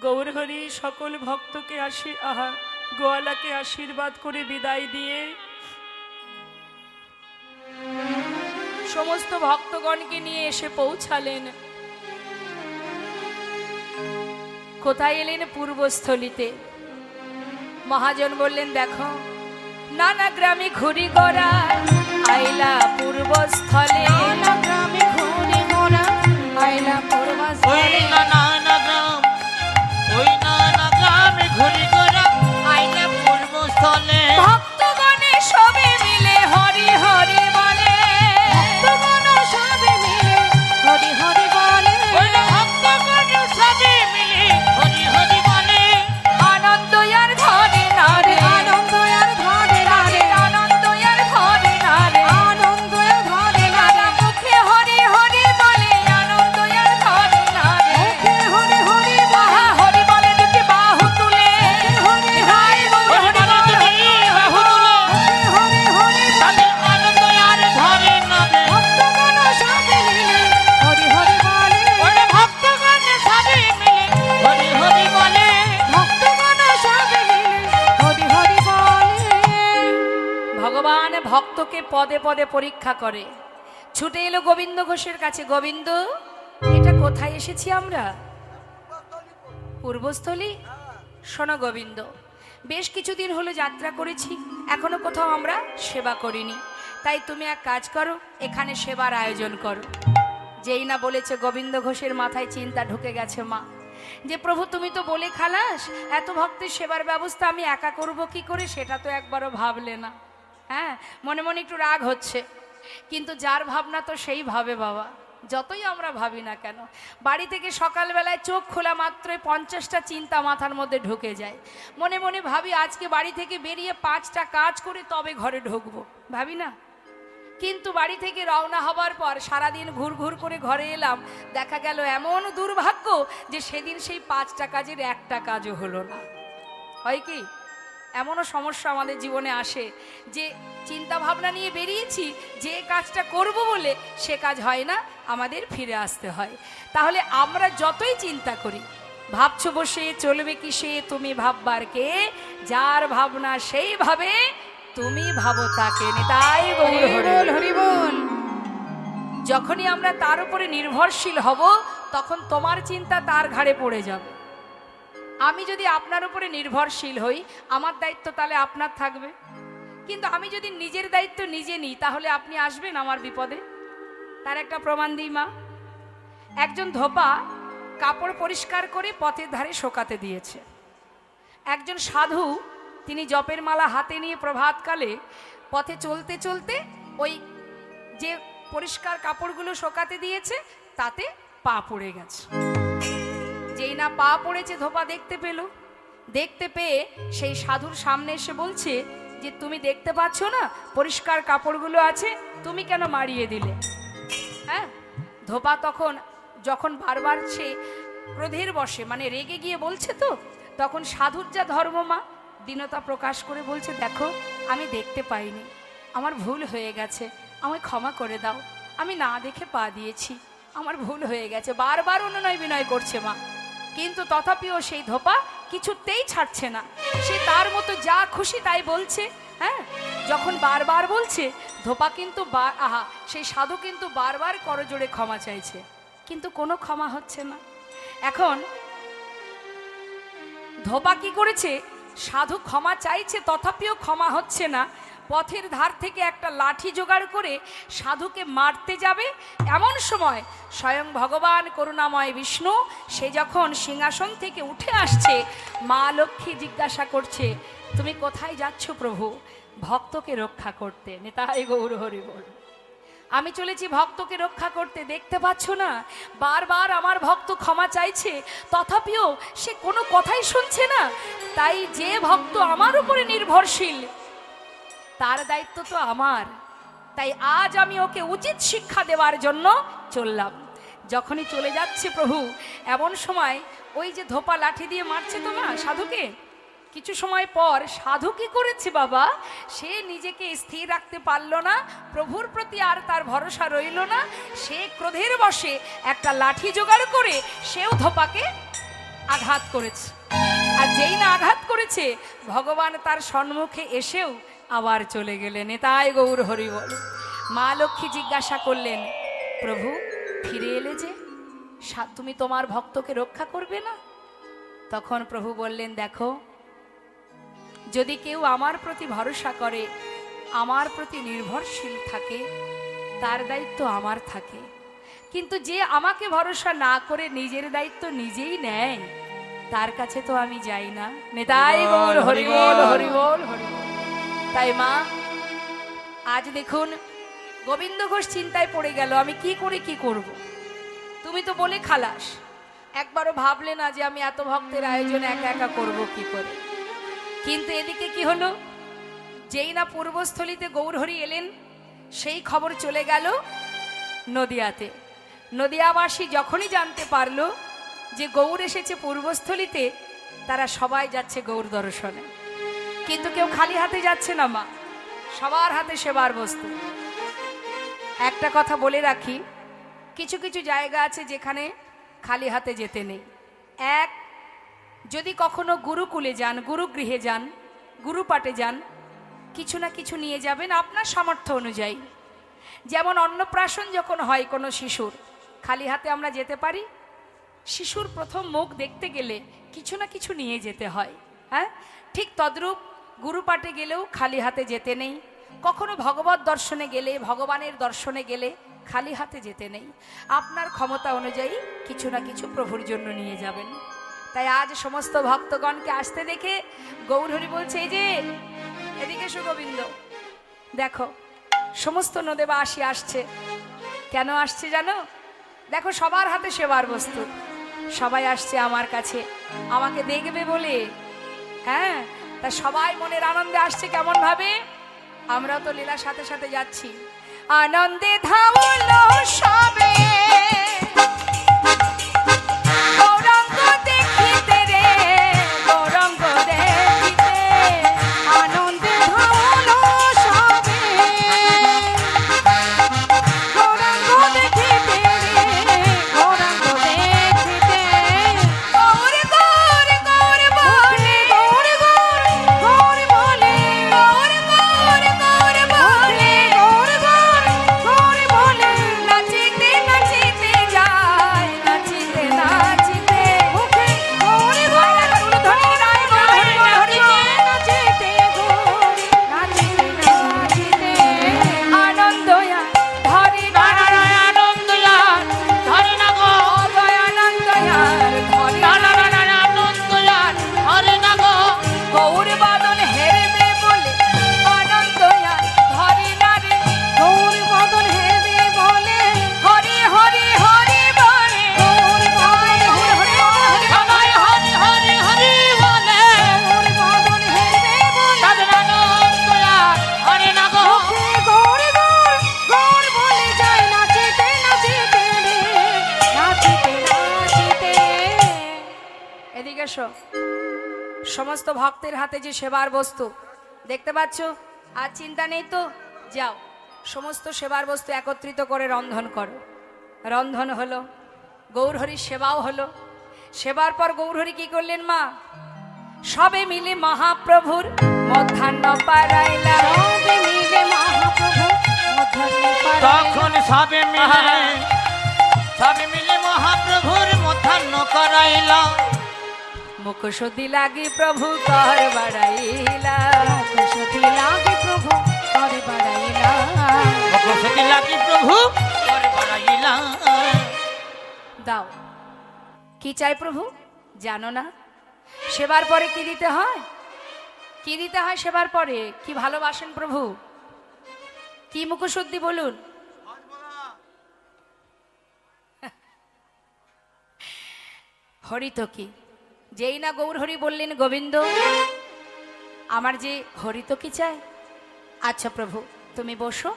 গৌরহরি সকল ভক্তকে গোয়ালাকে আশীর্বাদ করে বিদায় দিয়ে সমস্ত ভক্তগণকে নিয়ে এসে পৌঁছালেন। কোথায় এলেন? পূর্বস্থলিতে। মহাজন বললেন, দেখো নানা গ্রামে ঘুরি গোরা আইলা পূর্বস্থলে, নানা গ্রামে ঘুরি গোরা আইলা পূর্বস্থলে। ওই নানা গ্রাম, ওই নানা গ্রামে ঘুরি গোরা আইলা পূর্বস্থলে। ভক্তগণে সবে মিলে হরি হরি বলে, ভক্তগণ সবে মিলে হরি হরি বলে। ওই ভক্তগণ সবে মিলে হরি হরি বলে। আনন্দ আর ধরে না রে, আনন্দ আর ধরে না রে, আনন্দ আর ধরে না রে, আনন্দ আর ধরে না রে। মুখে হরি হরি বলে, আনন্দ আর ধরে না রে। মুখে হরি হরি বলে, বাহা হরি বলে দুটি বাহু তুলে, হরি হাই বল হরি হরি বলে বল, দুটি বাহু তুলে। হরি হরি বলে, আনন্দ আর ধরে না রে। ভক্তগণ সবে মিলে হরি হরি বলে। ওরে ভক্তগণ সবে মিলে হরি হরি বলে। ভক্তগণ সবে মিলে হরি হরি বলে। ভগবান ভক্তকে পদে পদে পরীক্ষা করে। ছুটে এলো গোবিন্দ ঘোষের কাছে। গোবিন্দ, এটা কোথায় এসেছি আমরা? পূর্বস্থলী। শোনো গোবিন্দ, বেশ কিছুদিন হলো যাত্রা করেছি, এখনো কোথাও আমরা সেবা করিনি, তাই তুমি এক কাজ করো, এখানে সেবার আয়োজন করো। যেই না বলেছে, গোবিন্দ ঘোষের মাথায় চিন্তা ঢুকে গেছে মা, যে প্রভু তুমি তো বলে খালাস, এত ভক্তের সেবার ব্যবস্থা আমি একা করব কি করে, সেটা তো একবারও ভাবলে না। হ্যাঁ, মনে মনে একটু রাগ হচ্ছে, কিন্তু যার ভাবনা তো সেই ভাবে বাবা। যতই আমরা ভাবি না কেন, বাড়ি থেকে সকালবেলায় চোখ খোলা মাত্রই 50টা চিন্তা মাথার মধ্যে ঢুকে যায়। মনে মনে ভাবি আজকে বাড়ি থেকে বেরিয়ে 5টা কাজ করে তবে ঘরে ঢুকবো, ভাবি না? কিন্তু বাড়ি থেকে রওনা হবার পর সারাদিন ঘুর ঘুর করে ঘরে এলাম, দেখা গেল এমন দুর্ভাগ্য যে সেদিন সেই 5টা কাজের একটা কাজও হলো না। হয় কি? এমনও সমস্যা আমাদের জীবনে আসে যে চিন্তা ভাবনা নিয়ে বেরিয়েছি, যে কাজটা করব বলে সে কাজ হয় না, আমাদের ফিরে আসতে হয়। তাহলে আমরা যতই চিন্তা করি, ভাবছো বসে চলবে কি সে, তুমি ভাববার কে, যার ভাবনা সেই ভাবে, তুমি ভাবো তাকে। তাই হরি বল, হরি বল। যখনই আমরা তার উপরে নির্ভরশীল হব, তখন তোমার চিন্তা তার ঘাড়ে পড়ে যাবে। আমি যদি আপনার উপরে নির্ভরশীল হই, আমার দায়িত্ব তাহলে আপনার থাকবে। কিন্তু আমি যদি নিজের দায়িত্ব নিজে নিই, তাহলে আপনি আসবেন আমার বিপদে। তার একটা প্রমাণ দিই মা। একজন ধোপা কাপড় পরিষ্কার করে পথের ধারে শোকাতে দিয়েছে। একজন সাধু, তিনি জপের মালা হাতে নিয়ে প্রভাতকালে পথে চলতে চলতে ওই যে পরিষ্কার কাপড়গুলো শোকাতে দিয়েছে তাতে পা পড়ে গেছে। যেই না পা পড়েছে ধোপা দেখতে পেল, দেখতে পেয়ে সেই সাধুর সামনে এসে বলছে যে তুমি দেখতে পাচ্ছ না পরিষ্কার কাপড়গুলো আছে, তুমি কেন মারিয়ে দিলে? হ্যাঁ, ধোপা তখন যখন বারবার সে ক্রোধের বশে মানে রেগে গিয়ে বলছে, তো তখন সাধুর যা ধর্ম মা দীনতা প্রকাশ করে বলছে, দেখো আমি দেখতে পাইনি, আমার ভুল হয়ে গেছে, আমায় ক্ষমা করে দাও, আমি না দেখে পা দিয়েছি, আমার ভুল হয়ে গেছে। বারবার অনুনয় বিনয় করছে মা, কিন্তু তথাপিও সেই ধোপা কিছুতেই ছাড়ছে না, সে তার মতো যা খুশি তাই বলছে। হ্যাঁ, যখন বারবার বলছে ধোপা কিন্তু সেই সাধু কিন্তু বারবার করজোড়ে ক্ষমা চাইছে, কিন্তু কোনো ক্ষমা হচ্ছে না। এখন ধোপা কি করেছে, সাধু ক্ষমা চাইছে তথাপিও ক্ষমা হচ্ছে না, পথের ধার থেকে একটা লাঠি জোগাড় করে সাধুকে মারতে যাবে। এমন সময় স্বয়ং ভগবান করুণাময় বিষ্ণু সে যখন সিংহাসন থেকে উঠে আসছে, মা লক্ষ্মী জিজ্ঞাসা করছে, তুমি কোথায় যাচ্ছ প্রভু? ভক্তকে রক্ষা করতে। নিতাই গৌর হরি বল। আমি চলেছি ভক্তকে রক্ষা করতে, দেখতে পাচ্ছ না বারবার আমার ভক্ত ক্ষমা চাইছে তথাপিও সে কোনো কথাই শুনছে না। তাই যে ভক্ত আমার উপরে নির্ভরশীল তার দায়িত্ব তো আমার, তাই আজ আমি ওকে উচিত শিক্ষা দেওয়ার জন্য চললাম। যখনই চলে যাচ্ছে প্রভু, এমন সময় ওই যে ধোপা লাঠি দিয়ে মারছে তো না সাধুকে, কিছু সময় পর সাধু কি করেছে বাবা, সে নিজেকে স্থির রাখতে পারল না, প্রভুর প্রতি আর তার ভরসা রইল না, সে ক্রোধের বশে একটা লাঠি জোগাড় করে সেও ধোপাকে আঘাত করেছে। আর যেই না আঘাত করেছে ভগবান তার সম্মুখে এসেও আবার চলে গেলেন। নিতাই গৌর হরি বল। মা লক্ষ্মী জিজ্ঞাসা করলেন, প্রভু ফিরে এলে যে, তুমি তোমার ভক্তকে রক্ষা করবে না? তখন প্রভু বললেন, দেখো যদি কেউ আমার প্রতি ভরসা করে, আমার প্রতি নির্ভরশীল থাকে, তার দায়িত্ব আমার থাকে, কিন্তু যে আমাকে ভরসা না করে নিজের দায়িত্ব নিজেই নেয় তার কাছে তো আমি যাই না। নিতাই গৌর হরি বল, হরি বল, হরি বল। তাই মা আজ দেখুন গোবিন্দ ঘোষ চিন্তায় পড়ে গেল, আমি কি করে কি করব। তুমি তো বলে খালাস, একবারও ভাবলে না যে আমি এত ভক্তের আয়োজন একা একা করব কি করে। কিন্তু এদিকে কি হলো, যেই না পূর্বস্থলীতে গৌরহরি এলেন সেই খবর চলে গেল নদিয়াতে। নদিয়াবাসী যখনই জানতে পারলো যে গৌর এসেছে পূর্বস্থলীতে, তারা সবাই যাচ্ছে গৌর দর্শনে। কিন্তু কেউ খালি হাতে যাচ্ছে না মা, সবার হাতে সেবার বস্তু। একটা কথা বলে রাখি, কিছু কিছু জায়গা আছে যেখানে খালি হাতে যেতে নেই। এক, যদি কখনো গুরুকুলে যান, গুরুগৃহে যান, গুরুপাঠে যান, কিছু না কিছু নিয়ে যাবেন আপনার সামর্থ্য অনুযায়ী। যেমন অন্নপ্রাশন যখন হয় কোনো শিশুর, খালি হাতে আমরা যেতে পারি? শিশুর প্রথম মুখ দেখতে গেলে কিছু না কিছু নিয়ে যেতে হয়। হ্যাঁ, ঠিক তদ্রূপ গুরুপাঠে গেলেও খালি হাতে যেতে নেই। কখনো ভগবত দর্শনে গেলে, ভগবানের দর্শনে গেলে খালি হাতে যেতে নেই। আপনার ক্ষমতা অনুযায়ী কিছু না কিছু প্রভুর জন্য নিয়ে যাবেন। তাই আজ সমস্ত ভক্তগণকে আসতে দেখে গৌরহরি বলছে, এই যে এদিকে সুগোবিন্দ, দেখো সমস্ত নদেবাসী আসছে। কেন আসছে জানো? দেখো সবার হাতে সেবার বস্তু, সবাই আসছে আমার কাছে আমাকে দেখবে বলে। হ্যাঁ, তা সবাই মনের আনন্দে আসছে। কেমন ভাবে? আমরাও তো লীলার সাথে সাথে যাচ্ছি। আনন্দে ধাউলো সবে গৌরাঙ্গ দেখিতে রে, গৌরাঙ্গ দেখিতে, আনন্দে ধাউলো সবে গৌরাঙ্গ দেখিতে রে, গৌরাঙ্গ দেখিতে, গৌর গৌর গৌর বলে, গৌর গৌর গৌর বলে, গৌর গৌর গৌর বলে, গৌর গৌর গৌর বলে, নাচিতে এদিকে এসো। সমস্ত ভক্তের হাতে যে সেবার বস্তু দেখতে পাচ্ছ, আর চিন্তা নেই তো, যাও সমস্ত সেবার বস্তু একত্রিত করে রন্ধন করো। রন্ধন হলো, গৌরহরির সেবাও হলো। সেবার পর গৌরহরি কি করলেন মা? সবে মিলে মহাপ্রভুর মধ্যাহ্ন পারাইলা। সবে মিলে মহাপ্রভু মধ্যাহ্ন পারাইলা। তখন সবে মিলে মহাপ্রভুর মধ্যাহ্ন করাইলা। মুখশুদ্ধি লাগি প্রভু কর বাড়াইলা। মুখশুদ্ধি লাগি প্রভু করে বাড়াইলা। মুখশুদ্ধি লাগি প্রভু করে বাড়াইলা। দাও, কি চাই প্রভু জানো না? সেবার পরে কি দিতে হয়? কি দিতে হয় সেবার পরে? কি ভালোবাসেন প্রভু? কি মুখশুদ্ধি বলুন? হরিত কি? যেই না গৌরহরি বললেন গোবিন্দ আমার যে হরিত কি চাই। আচ্ছা প্রভু তুমি বসো,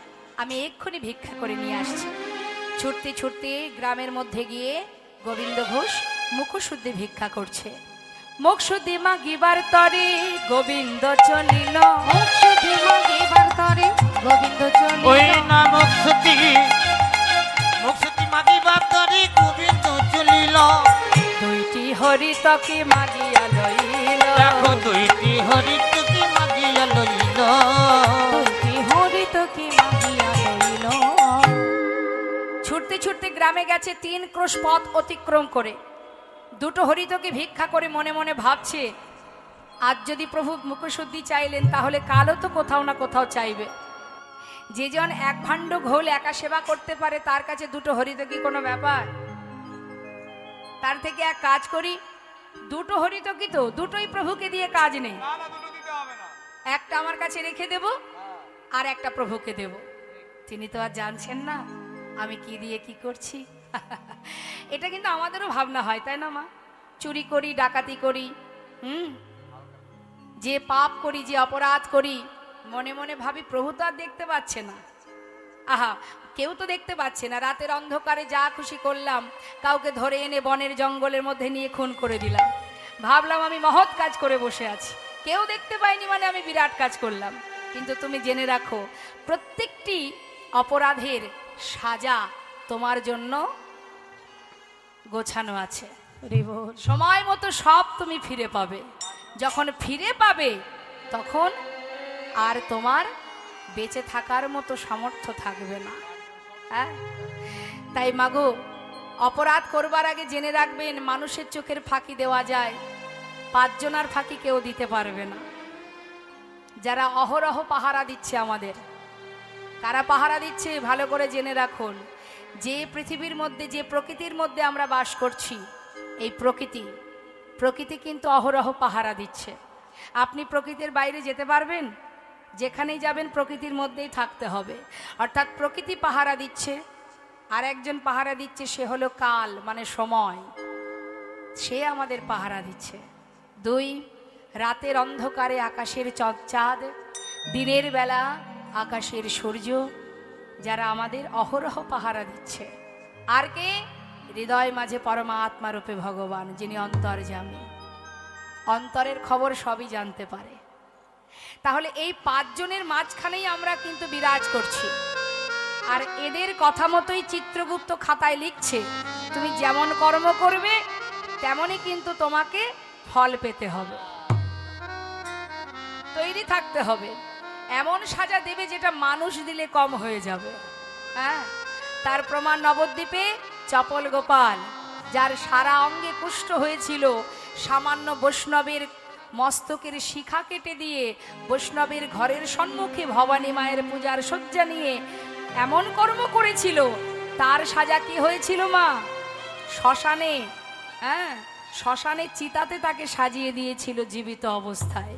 আমি এক্ষুনি ভিক্ষা করে নিয়ে আসছি। ছুটতে ছুটতে গ্রামের মধ্যে গিয়ে গোবিন্দ ঘোষ মুখশুদ্ধি ভিক্ষা করছে। মুখশুদ্ধি মাগিবার তরে গোবিন্দ চলিল। মুখশুদ্ধি মাগিবার তরে গোবিন্দ ওই চলিল। না মুখশুদ্ধি মাগিবার তরে গোবিন্দ চলিল। দুইটি হরিতকে মাগিয়া লইল। দেখো দুইটি হরিতকে মাগিয়া লইল। দুইটি হরিতকে মাগিয়া লইল। ছুটতে ছুটতে গ্রামে গেছে, 3 ক্রোশ পথ অতিক্রম করে। দুটো হরিতকে ভিক্ষা করে মনে মনে ভাবছে আজ যদি প্রভু মুখশুদ্ধি চাইলেন তাহলে কালও তো কোথাও না কোথাও চাইবে। যে জন 1 ভাণ্ড ঘোল একা সেবা করতে পারে তার কাছে দুটো হরিতকি কোনো ব্যাপার? তার থেকে এক কাজ করি, দুটো হরিতকি তো দুটোই প্রভুকে দিয়ে কাজ নেই। একটা আমার কাছে রেখে দেব আর একটা প্রভুকে দেব। তিনি তো আর জানছেন না আমি কি দিয়ে কি করছি। এটা কিন্তু আমাদেরও ভাবনা হয় তাই না মা? চুরি করি, ডাকাতি করি, যে পাপ করি, যে অপরাধ করি, মনে মনে ভাবি প্রভু তো আর দেখতে পাচ্ছে না। আহা, কেউ তো দেখতে পাচ্ছে না। রাতের অন্ধকারে যা খুশি করলাম, কাউকে ধরে এনে বনের জঙ্গলের মধ্যে নিয়ে খুন করে দিলাম। ভাবলাম আমি মহৎ কাজ করে বসে আছি, কেউ দেখতে পায়নি মানে আমি বিরাট কাজ করলাম। কিন্তু তুমি জেনে রাখো প্রত্যেকটি অপরাধের সাজা তোমার জন্য গোছানো আছে। সময় মতো সব তুমি ফিরে পাবে। যখন ফিরে পাবে তখন আর তোমার বেঁচে থাকার মতো সামর্থ্য থাকবে না। হ্যাঁ, তাই মাগো অপরাধ করবার আগে জেনে রাখবেন মানুষের চোখের ফাঁকি দেওয়া যায়, 5 জনার ফাঁকি কেউ দিতে পারবে না। যারা অহরহ পাহারা দিচ্ছে আমাদের, কারা পাহারা দিচ্ছে ভালো করে জেনে রাখুন। যে পৃথিবীর মধ্যে, যে প্রকৃতির মধ্যে আমরা বাস করছি, এই প্রকৃতি কিন্তু অহরহ পাহারা দিচ্ছে। আপনি প্রকৃতির বাইরে যেতে পারবেন? যেখানেই যাবেন প্রকৃতির মধ্যেই থাকতে হবে। অর্থাৎ প্রকৃতি পাহারা দিচ্ছে, আর একজন পাহারা দিচ্ছে, সে হলো কাল মানে সময়, সে আমাদের পাহারা দিচ্ছে। 2, রাতের অন্ধকারে আকাশের চাঁদ, দিনের বেলা আকাশের সূর্য, যারা আমাদের অহরহ পাহারা দিচ্ছে। আর কে? হৃদয় মাঝে পরমাত্মা রূপে ভগবান, যিনি অন্তর্যামী, অন্তরের খবর সবই জানতে পারে। তাহলে এই 5 জনের মাঝখানেই আমরা কিন্তু বিরাজ করছি। আর এদের কথা মতোই চিত্রগুপ্ত খাতায় লিখছে, তুমি যেমন কর্ম করবে তেমনই কিন্তু তোমাকে ফল পেতে হবে। তৈরি থাকতে হবে। এমন সাজা দেবে যেটা মানুষ দিলে কম হয়ে যাবে। হ্যাঁ, তার প্রমাণ নবদ্বীপে চপল গোপাল, যার সারা অঙ্গে কুষ্ঠ হয়েছিল, সামান্য বৈষ্ণবের মস্তকের শিখা কেটে দিয়ে বৈষ্ণবের ঘরের সম্মুখে ভবানী মায়ের পূজার শয্যা নিয়ে এমন কর্ম করেছিল, তার সাজা কি হয়েছিল মা? শ্মশানে, হ্যাঁ শ্মশানে চিতাতে তাকে সাজিয়ে দিয়েছিল জীবিত অবস্থায়।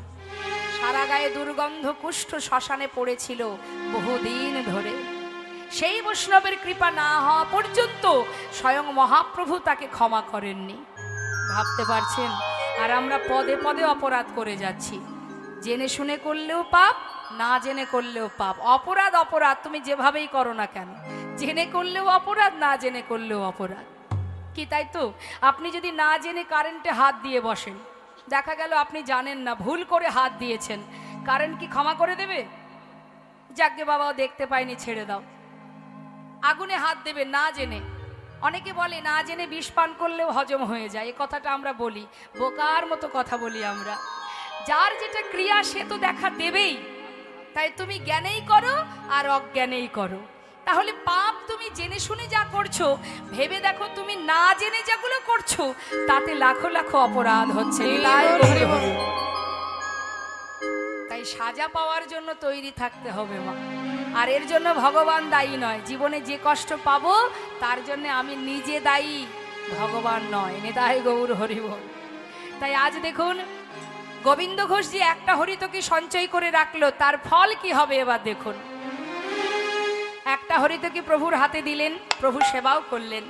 সারা গায়ে দুর্গন্ধ কুষ্ঠ শ্মশানে পড়েছিল বহুদিন ধরে। সেই বৈষ্ণবের কৃপা না হওয়া পর্যন্ত স্বয়ং মহাপ্রভু তাকে ক্ষমা করেননি। ভাবতে পারছেন? আর আমরা পদে পদে অপরাধ করে যাচ্ছি। জেনে শুনে করলেও পাপ, না জেনে করলেও পাপ। অপরাধ অপরাধ, তুমি যেভাবেই করো না কেন, জেনে করলেও অপরাধ, না জেনে করলেও অপরাধ। কি তাই তো? আপনি যদি না জেনে কারেন্টে হাত দিয়ে বসেন, দেখা গেল আপনি জানেন না, ভুল করে হাত দিয়েছেন, কারেন্ট কি ক্ষমা করে দেবে? যাকে বাবাও দেখতে পাইনি, ছেড়ে দাও। আগুনে হাত দেবে না জেনে। অনেকে বলে না জেনে বিষ পান করলেও হজম হয়ে যায়, এ কথাটা আমরা বলি, বোকার মতো কথা বলি আমরা। যার যেটা ক্রিয়া সে তো দেখা দেবেই, তাই তুমি জ্ঞানেই করো আর অজ্ঞানেই করো। তাহলে পাপ তুমি জেনে শুনে যা করছো, ভেবে দেখো তুমি না জেনে যেগুলো করছো তাতে লাখো লাখো অপরাধ হচ্ছে। তাই সাজা পাওয়ার জন্য তৈরি থাকতে হবে মা। আর এর জন্য ভগবান দায়ী নয়। জীবনে যে কষ্ট পাবো তার জন্য আমি নিজে দায়ী, ভগবান নয়। নিতাই গৌর হরি বল। তাই আজ দেখুন গোবিন্দ ঘোষ যে একটা হরিতকে সঞ্চয় করে রাখলো, তার ফল কি হবে এবার দেখুন। একটা হরিতকে প্রভুর হাতে দিলেন, প্রভু সেবাও করলেন।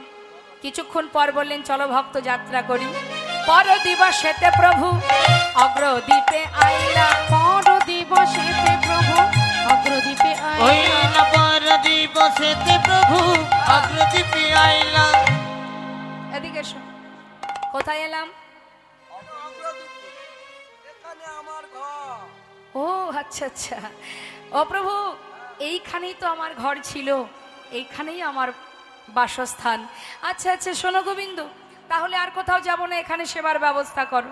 কিছুক্ষণ পর বললেন চলো ভক্ত যাত্রা করি। পর দিবসেতে প্রভু অগ্রদ্বীপে আইলা, পর দিবসেতে প্রভু অগ্রদ্বীপে ওই আইলা। না পর দিবসেতে প্রভু অগ্রদ্বীপে আইলা। এদিকে এসো। কোথায় এলাম? ও আচ্ছা আচ্ছা। ও প্রভু, এইখানেই তো আমার ঘর ছিল, এইখানেই আমার বাসস্থান। আচ্ছা আচ্ছা, শোনো গোবিন্দ, তাহলে আর কোথাও যাব না, এখানে সেবার ব্যবস্থা করো।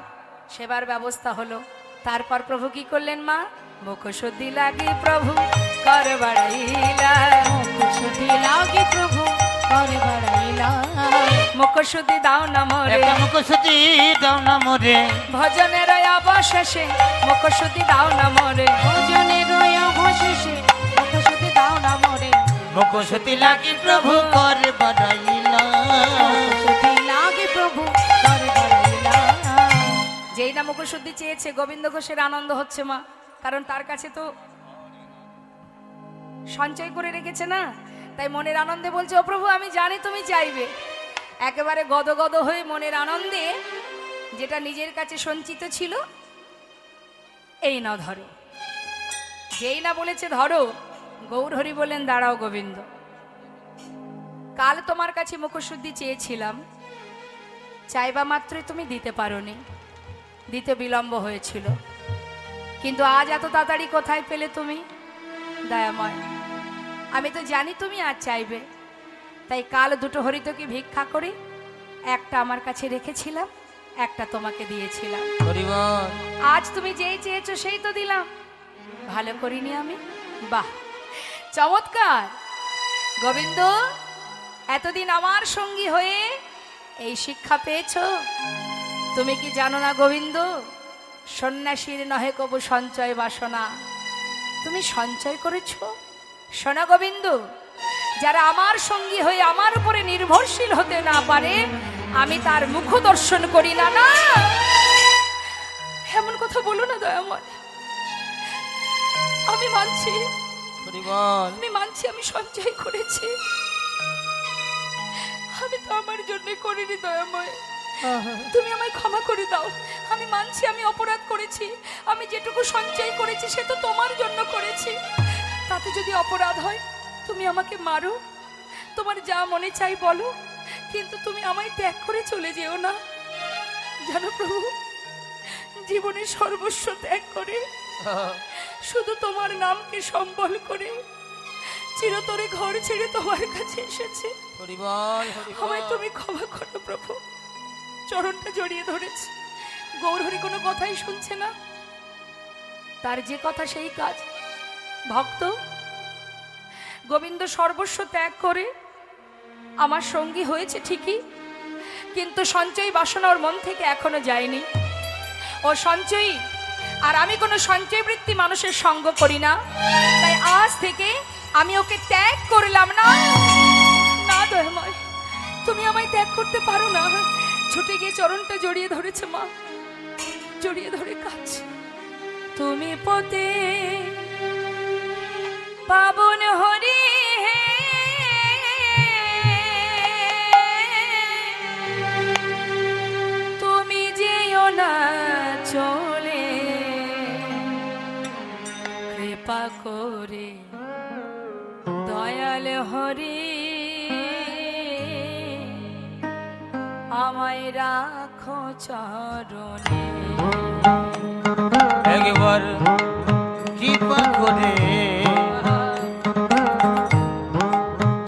সেবার ব্যবস্থা হলো। তারপর প্রভু কি করলেন মা? মুখশুদ্ধি লাগি প্রভু কর বাড়াইলা, মুখশুদ্ধি লাগি প্রভু করে বাড়াইলা। মুখশুদ্ধি দাও না মোরে, একটা মুখশুদ্ধি দাও না মোরে। ভজনের অবশেষে মুখশুদ্ধি দাও না মোরে। ভজনের অবশেষে মুখশুদ্ধি দাও না মোরে। মুখশুদ্ধি লাগি প্রভু করে বাড়াইলা। মুখশুদ্ধি লাগি প্রভু করে বাড়াইলা। যেই না মুখশুদ্ধি চেয়েছে, গোবিন্দ ঘোষের আনন্দ হচ্ছে মা, কারণ তার কাছে তো সঞ্চয় করে রেখেছে না। তাই মনের আনন্দে বলছে ও প্রভু আমি জানি তুমি চাইবে। একেবারে গদগদ হয়ে মনের আনন্দে যেটা নিজের কাছে সঞ্চিত ছিল, এই না ধরো। যেই না বলেছে ধরো, গৌর হরি বললেন দাঁড়াও গোবিন্দ, কাল তোমার কাছে মুখশুদ্ধি চেয়েছিলাম, চাইবা মাত্রই তুমি দিতে পারোনি, দিতে বিলম্ব হয়েছিল। কিন্তু আজ এত তাড়াতাড়ি কোথায় পেলে তুমি? দয়াময়, আমি তো জানি তুমি আজ চাইবে, তাই কাল দুটো হরিতকে ভিক্ষা করে একটা আমার কাছে রেখেছিলাম, একটা তোমাকে দিয়েছিলাম। হরিবল। আজ তুমি যেই চেয়েছো সেই তো দিলাম। ভালো করিনি আমি? বাহ, চমৎকার। গোবিন্দ, এতদিন আমার সঙ্গী হয়ে এই শিক্ষা পেয়েছো। তুমি কি জানো না গোবিন্দ, সন্ন্যাসীর নহে কবু সঞ্চয় বাসনা। তুমি সঞ্চয় করেছো। শোনা গোবিন্দ, যারা আমার সঙ্গী হয়ে আমার উপরে নির্ভরশীল হতে না পারে, আমি তার মুখ দর্শন করি না। না, এমন কথা বলো না দয়াময়। আমি মানছি, হরিবল। আমি মানছি আমি সঞ্চয় করেছি। আমি তো আমার জন্য করিনি দয়াময়, তুমি আমায় ক্ষমা করে দাও। আমি মানছি আমি অপরাধ করেছি। আমি যেটুকু সঞ্চয় করেছি সে তো তোমার জন্য করেছি। তাতে যদি অপরাধ হয় তুমি আমাকে মারো, তোমার যা মনে চাই বলো, কিন্তু তুমি আমায় ত্যাগ করে চলে যেও না। জানো প্রভু, জীবনের সর্বস্ব ত্যাগ করে শুধু তোমার নামকে সম্বল করে চিরতরে ঘর ছেড়ে তোমার কাছে এসেছে। হরিবল। আমায় তুমি ক্ষমা করো প্রভু। চরণটা জড়িয়ে ধরেছি। গৌরহরি কোনো কথাই শুনছে না, তার যে কথা সেই কাজ। ভক্ত গোবিন্দ সর্বস্ব ত্যাগ করে আমার সঙ্গী হয়েছে ঠিকই, কিন্তু সঞ্চয় বাসনা ওর মন থেকে এখনো যায়নি। ও সঞ্চয়ী, আর আমি কোনো সঞ্চয় বৃত্তি মানুষের সঙ্গ করি না। তাই আজ থেকে আমি ওকে ত্যাগ করলাম। না না দয়াময়, তুমি আমায় ত্যাগ করতে পারো না। ছুটে গিয়ে চরণটা জড়িয়ে ধরেছে মা, জড়িয়ে ধরে কাজ। তুমি পতে পাবন হরি হে, তুমি যেও না চলে, কৃপা করে দয়াল হরি। আমায় রাখো চরণে। একবার কৃপা করে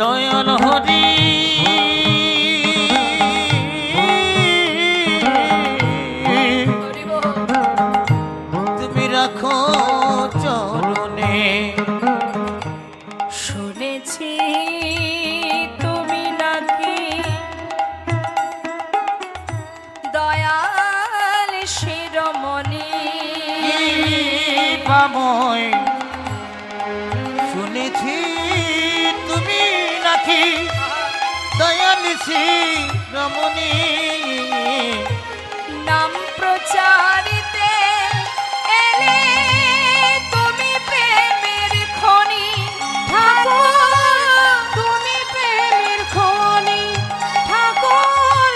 দয়াল হরি হরি বল। তুমি রাখো চরণে। শুনেছি তুমি নাকি দয়াল শিরোমণি, পাময় শুনেছি তুমি নাকি দয়াল রমণী। নাম প্রচারিতে এলে তুমি প্রেমের খনি ঠাকুর, তুমি প্রেমের খনি ঠাকুর,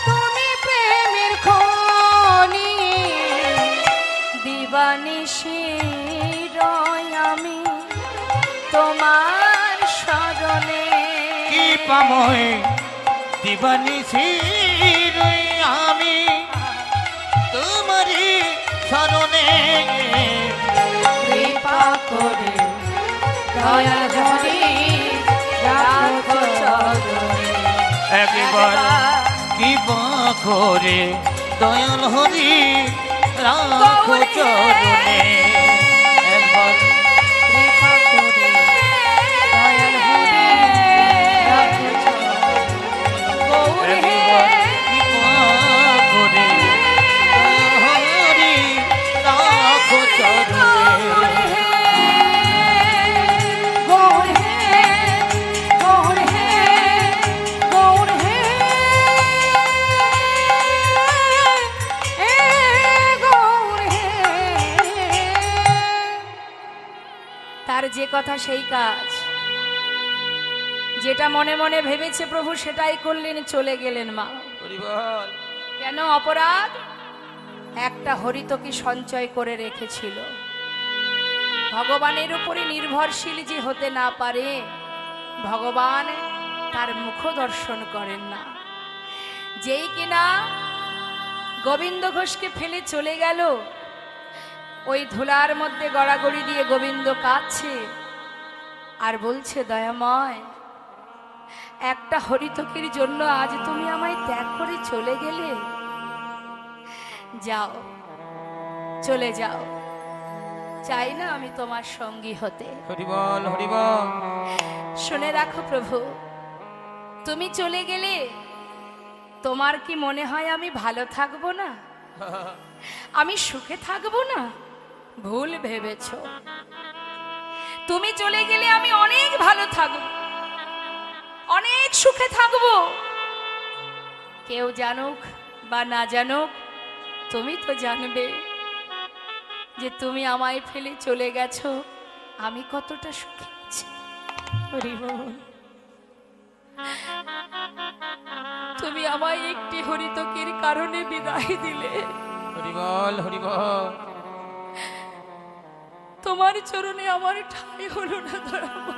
তুমি প্রেমের খনি। দিবানিশি রয় আমি তোমার শরণে। কি পাময় দিবানিশি রই আমি তোমারই শরণে। কৃপা করে দয়া হরি রাখো চরণে। একবার কৃপা করে দয়াল হরি রাখো চরণে। একবার কৃপা করে দয়াল হরি রাখো চরণে। গৌর হে, কৃপা করে দয়াল হরি রাখো চরণে। গৌর হে, গৌর হে, গৌর হে, গৌর হে। তার যে কথা সেই কাজ, যেটা মনে মনে ভেবেছে প্রভু সেটাই করলেন, চলে গেলেন মা। হরি বল। কেন অপরাধ? একটা হরিতকি সঞ্চয় করে রেখেছিল। ভগবানের উপরে নির্ভরশীল যে হতে না পারে, ভগবান তার মুখ দর্শন করেন না। যেই কিনা গোবিন্দ ঘোষকে ফেলে চলে গেল, ওই ধুলার মধ্যে গড়াগড়ি দিয়ে গোবিন্দ কাঁদছে আর বলছে, দয়াময়, একটা হরিতকির জন্য আজ তুমি আমায় ত্যাগ করে চলে গেলে। যাও, চলে যাও, চাই না আমি তোমার সঙ্গী হতে। হরি বল, হরি বল। শুনে রাখো প্রভু, তুমি চলে গেলে তোমার কি মনে হয় আমি ভালো থাকবো না, আমি সুখে থাকবো না? ভুল ভেবেছ। তুমি চলে গেলে আমি অনেক ভালো থাকবো, অনেক সুখে থাকবো। কেউ জানুক বা না জানুক, তুমি তো জানবে যে তুমি আমায় ফেলে চলে গেছো, আমি কতটা সুখে আছি। হরি বল। তুমি আমায় একটি হরিতকির কারণে বিদায় দিলে। হরি বল, হরি বল। তোমার চরণে আমার ঠাঁই হলো না ধরাবো।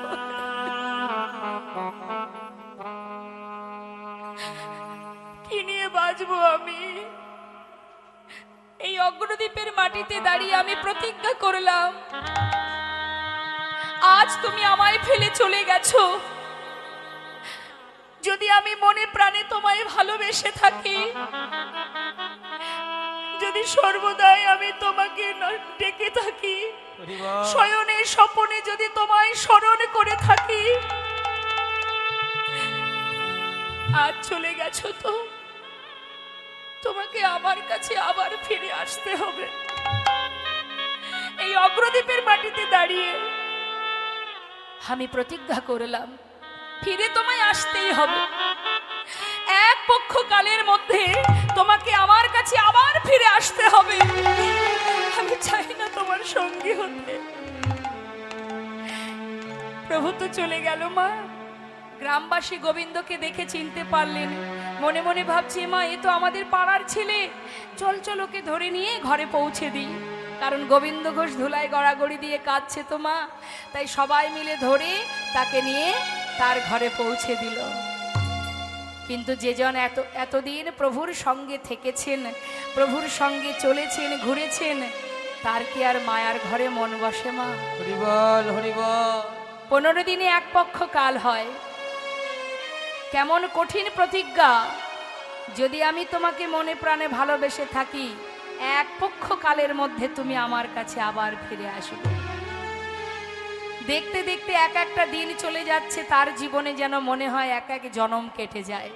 কি নিয়ে বাঁচবো আমি? এই অগ্রদ্বীপের মাটিতে দাঁড়িয়ে আমি প্রতিজ্ঞা করলাম, আজ তুমি আমায় ফেলে চলে গেছো। যদি আমি মনে প্রাণে তোমায় ভালোবেসে থাকি, যদি সর্বদাই আমি তোমাকে ডেকে থাকি, হরি বল। শয়নে স্বপনে যদি তোমায় স্মরণ করে থাকি, আজ চলে গেছো তো তোমাকে আমার কাছে আবার ফিরে আসতে হবে। এই অগ্রদ্বীপের মাটিতে দাঁড়িয়ে আমি প্রতিজ্ঞা করলাম, ফিরে তোমায় আসতেই হবে। এক পক্ষ কালের মধ্যে তোমাকে আমার কাছে আবার ফিরে আসতে হবে। আমি চাই না তোমার সঙ্গী হতে। প্রভু তো চলে গেল মা। গ্রামবাসী গোবিন্দকে দেখে চিনতে পারলেন। মনে মনে ভাবছে, মা এ তো আমাদের পাড়ার ছেলে, চল চল ওকে ধরে নিয়ে ঘরে পৌঁছে দিই। কারণ গোবিন্দ ঘোষ ধুলায় গড়াগড়ি দিয়ে কাঁদছে তো মা, তাই সবাই মিলে ধরে তাকে নিয়ে তার ঘরে পৌঁছে দিল। কিন্তু যেজন এতদিন প্রভুর সঙ্গে থেকেছেন, প্রভুর সঙ্গে চলেছেন, ঘুরেছেন, তার কি আর মায়ার ঘরে মন বসে মা? হরিবল হরিবল। 15 দিনে এক পক্ষ কাল হয়। কেমন কঠিন প্রতিজ্ঞা! যদি আমি তোমাকে মনে প্রাণে ভালোবেসে থাকি, এক পক্ষ কালের মধ্যে তুমি আমার কাছে আবার ফিরে আসবে। দেখতে দেখতে এক একটা দিন চলে যাচ্ছে, তার জীবনে যেন মনে হয় এক এক জনম কেটে যায়।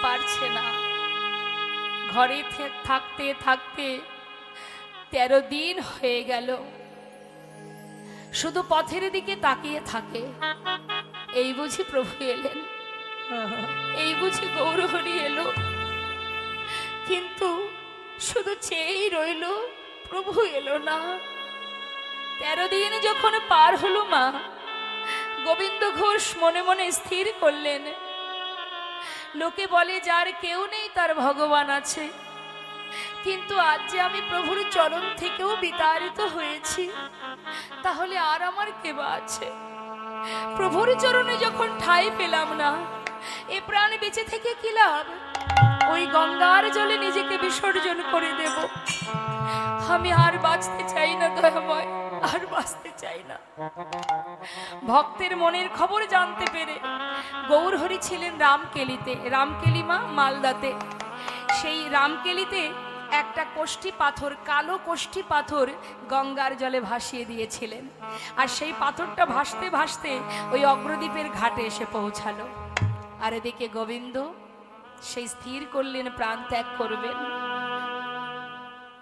পারছে না। ঘরে থাকতে থাকতে 13 দিন হয়ে গেল, শুধু পথের দিকে তাকিয়ে থাকে। এই বুঝি প্রভু এলেন, এই বুঝি গৌরহরি এলো, কিন্তু শুধু চেয়েই রইল, প্রভু এলো না। 13 দিন যখন পার হলো মা, গোবিন্দ ঘোষ মনে মনে স্থির করলেন, লোকে বলে যার কেউ নেই তার ভগবান আছে, কিন্তু আজ যে আমি প্রভুর চরণ থেকেও বিতাড়িত হয়েছি, তাহলে আর আমার কে বা আছে? প্রভুর চরণে যখন ঠাঁই পেলাম না, এ প্রাণ বেঁচে থেকে কি লাভ? ওই গঙ্গার জলে নিজেকে বিসর্জন করে দেব। আমি আর বাঁচতে চাই না দয়াময়, আর বাঁচতে চাই না। ভক্তের মনের খবর জানতে পেরে গৌরহরি ছিলেন রামকেলিতে, রামকেলি মা মালদাতে। সেই রামকেলিতে একটা কোষ্ঠী পাথর, কালো কোষ্ঠী পাথর গঙ্গার জলে ভাসিয়ে দিয়েছিলেন। আর সেই পাথরটা ভাসতে ভাসতে ওই অগ্রদ্বীপের ঘাটে এসে পৌঁছালো। আর এদিকে গোবিন্দ সেই স্থির করলেন প্রাণ ত্যাগ করবেন,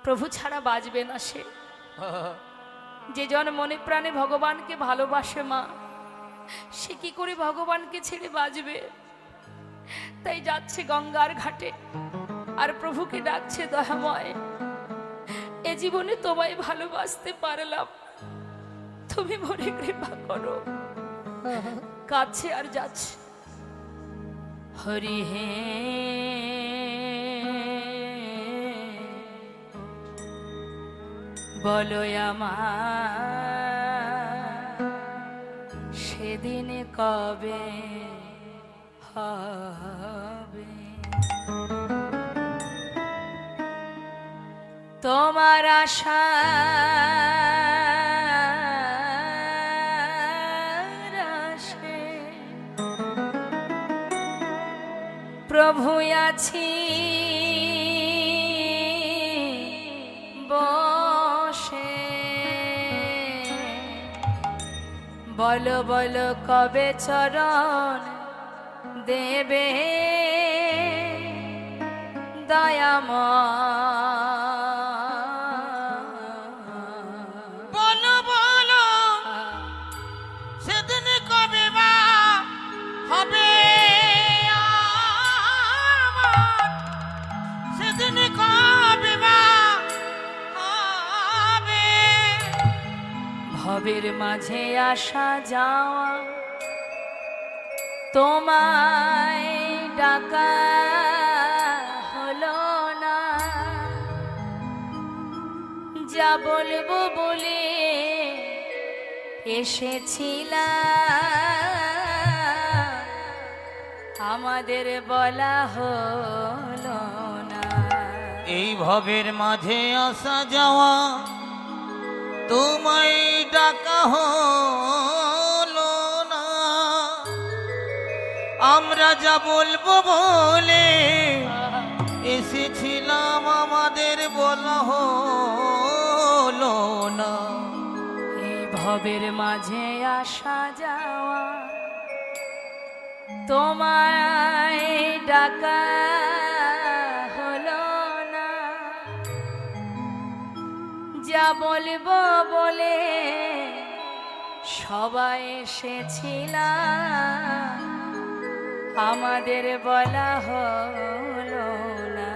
প্রভু ছাড়া বাঁচবে না সে। যে জন মনে প্রাণে ভগবানকে ভালোবাসে মা, সে কি করে ভগবানকে ছেড়ে বাঁচবে? তাই যাচ্ছে গঙ্গার ঘাটে আর প্রভুকে ডাকছে, দয়াময়, এ জীবনে তোমায় ভালোবাসতে পারলাম, তুমি মনে কৃপা করো। কাছে আর যাচ্ছে। হরি হে বলো আমার সেদিন কবে হবে? তোমার আশা প্রভু আছি বসে, বলো বলো কবে চরণ দেবে দয়াময়। বলো বলো সেদিন কবে বা হবে আমার, সেদিন কবে বা হবে? ভবের মাঝে আসা যাওয়া, তোমায় ডাকা হলো না, যা বলবো বলে এসেছিলাম, আমাদের বলা হলো না। এই ভবের মাঝে আসা যাওয়া, তোমায় ডাকা হলো না, আমরা যা বলবো বলে এসেছিলাম, আমাদের বলা হলো না। এই ভবের মাঝে আসা যাওয়া, তোমায় ডাকা হলো না, যা বলবো বলে সবাই এসেছিলাম, আমাদের বলা হলো না।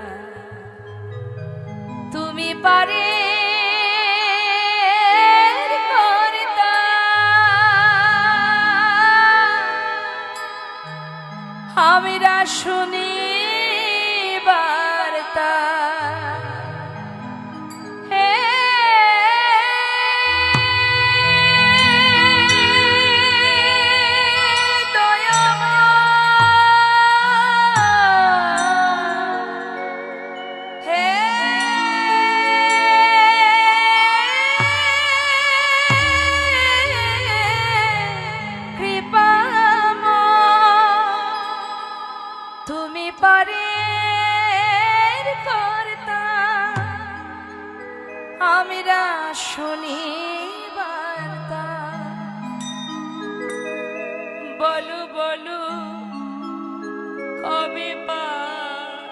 তুমি পারে আমরা শুনি বার্তা, হে দয়াময়, আমরা শুনি বার্তা, বলো বলো কবে পার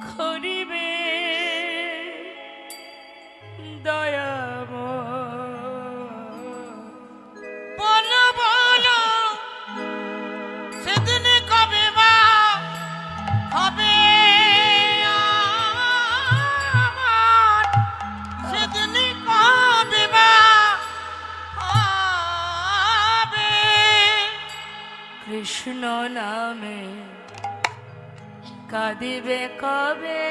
করিবে দয়াময়। বলো বলো সেদিন কবে বা হবে আমার, সেদিন কবে বা হবে। কৃষ্ণ নামে কাঁদিবে কবে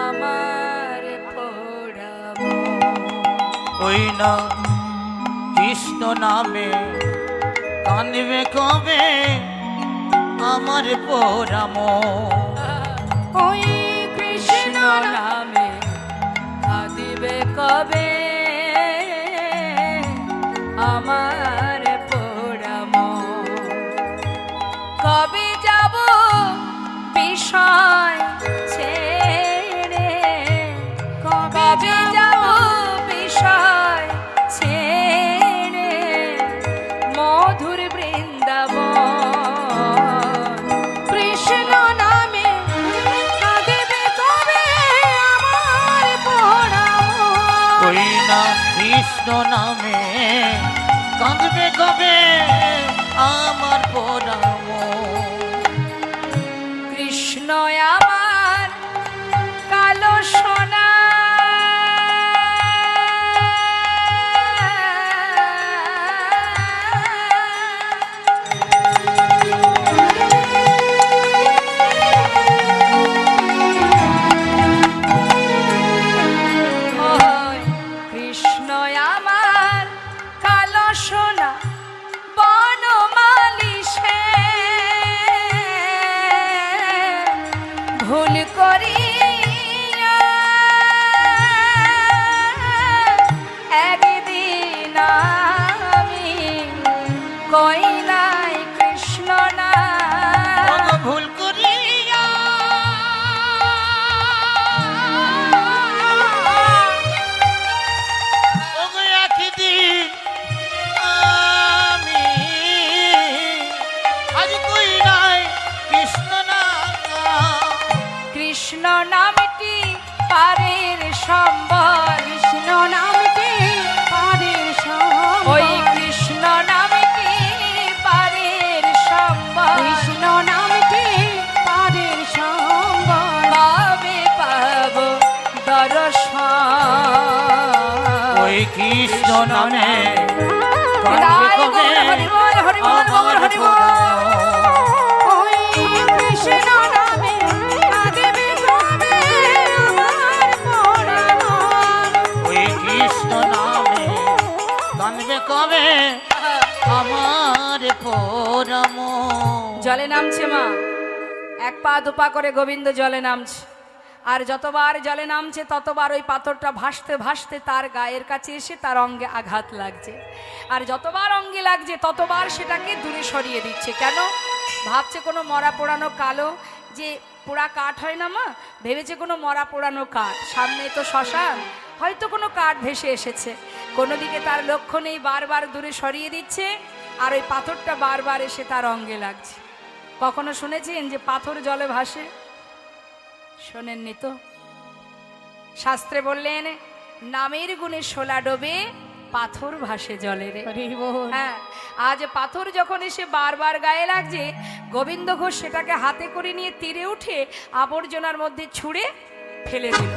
আমার পোড়াম। ওই না কৃষ্ণ নামে কাঁদবে কবে আমার পোড়াম। ওই কৃষ্ণ নামে কাঁদিবে কবে আমার পোড়াম। কবে যাব বিষয় ছেড়ে, কবে যাব বিষয় ছেড়ে মধুর বৃন্দাবন। কৃষ্ণ নামে কাঁদিবে কবে আমার পোড়াম। ওই না কৃষ্ণ নামে কাঁদবে কবে আমার পোড়াম। কৃষ্ণ আমার কালো সোনা, ওই কৃষ্ণ আমার কালো সোনা বনমালী সে ভুল করিয়া একদিন আমি কইলাই কৃষ্ণ না। ভুল করিয়া ওগো একদিন আমি আজ কই নাই কৃষ্ণ নাম। কৃষ্ণ নামটি পারের সম্বল, কৃষ্ণ নামটি পারের সম্বল, ওই কৃষ্ণ নামটি পারের সম্বল, কৃষ্ণ নামটি পারের সম্বল। কবে পাব দর্শন ওই কৃষ্ণ নামে তাই কাঁদবে কবে হরি বল, হরি বল, আমার হরি বল। পোড়াম। ওই কৃষ্ণ নামে কাঁদিবে কবে আমার পোড়াম। ওই কৃষ্ণ নামে কাঁদবে কবে আমার পোড়াম। জলে নামছে মা, এক পা দুপা করে গোবিন্দ জলে নামছে। আর যতবার জলে নামছে ততবার ওই পাথরটা ভাসতে ভাসতে তার গায়ের কাছে এসে তার অঙ্গে আঘাত লাগছে। আর যতবার অঙ্গে লাগছে ততবার সেটাকে দূরে সরিয়ে দিচ্ছে। কেন? ভাবছে কোনো মরা পোড়ানো কালো যে পোড়া কাঠ হয় না মা, ভেবেছে কোনো মরা পোড়ানো কাঠ, সামনে তো শ্মশান, হয়তো কোনো কাঠ ভেসে এসেছে। কোনো দিকে তার লক্ষ্য নেই, বারবার দূরে সরিয়ে দিচ্ছে। আর ওই পাথরটা বারবার এসে তার অঙ্গে লাগছে। কখনো শুনেছেন যে পাথর জলে ভাসে? শোনেননি তো। শাস্ত্রে বললেন নামের গুণে শোলা ডোবে পাথর ভাসে জলে রে। হ্যাঁ, আজ পাথর যখন এসে বারবার গায়ে লাগছে, গোবিন্দ ঘোষ সেটাকে হাতে করে নিয়ে তীরে উঠে আবর্জনার মধ্যে ছুঁড়ে ফেলে দিল।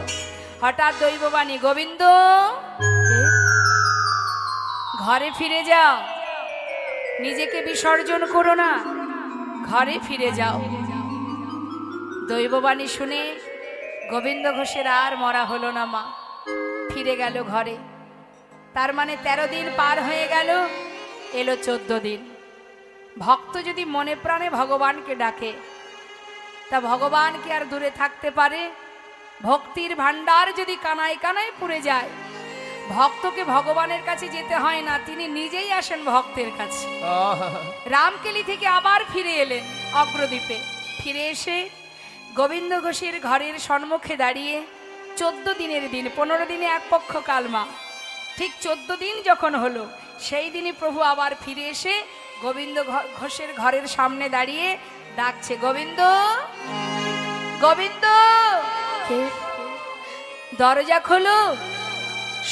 হঠাৎ দৈববাণী, গোবিন্দ ঘরে ফিরে যাও, নিজেকে বিসর্জন করো না, ঘরে ফিরে যাও। দৈববাণী শুনে গোবিন্দ ঘোষের আর মরা হলো না মা, ফিরে গেল ঘরে। তার মানে 13 দিন পার হয়ে গেল, এলো 14 দিন। ভক্ত যদি মনে প্রাণে ভগবানকে ডাকে, তা ভগবান কি আর দূরে থাকতে পারে? ভক্তির ভান্ডার যদি কানায় কানায় পুড়ে যায়, ভক্তকে ভগবানের কাছে যেতে হয় না, তিনি নিজেই আসেন ভক্তের কাছে। রামকেলি থেকে আবার ফিরে এলেন অগ্রদ্বীপে। ফিরে এসে গোবিন্দ ঘোষের ঘরের সম্মুখে দাঁড়িয়ে 14 দিনের দিন, 15 দিনে এক পক্ষ কাল মা, ঠিক 14 দিন যখন হলো সেই দিনই প্রভু আবার ফিরে এসে গোবিন্দ ঘোষের ঘরের সামনে দাঁড়িয়ে ডাকছে, গোবিন্দ গোবিন্দ, দরজা খোলো।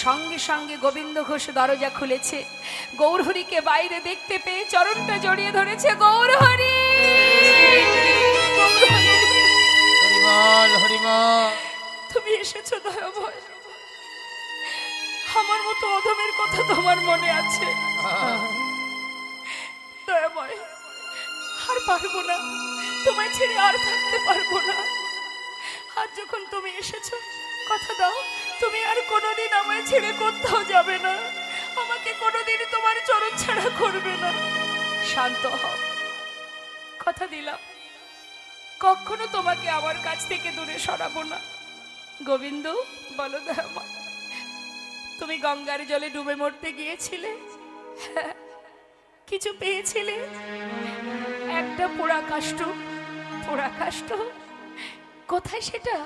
সঙ্গে সঙ্গে গোবিন্দ ঘোষ দরজা খুলেছে। গৌরহরিকে বাইরে দেখতে পেয়ে চরণটা জড়িয়ে ধরেছে। গৌরহরি, হরিবল হরিবল। তুমি এসেছো দয়াময়, আমার মতো অধমের কথা তোমার মনে আছে। দয়াময়, আর পারবো না, তোমায় ছেড়ে আর থাকতে পারবো না। আজ যখন তুমি এসেছো, কথা দাও তুমি আর কোনোদিন আমায় ছেড়ে কোথাও যাবে না, আমাকে কোনোদিন তোমার চরণ ছাড়া করবে না। শান্ত হও, কথা দিলাম কখনো তোমাকে আমার কাছ থেকে দূরে সরাবো না। গোবিন্দ, বলো দয়াময়, তুমি গঙ্গার জলে ডুবে মরতে গিয়েছিলে, হ্যাঁ, কিছু পেয়েছিলে? একটা পোড়া কাষ্ঠ, পোড়া কাষ্ঠ কোথায় সেটা?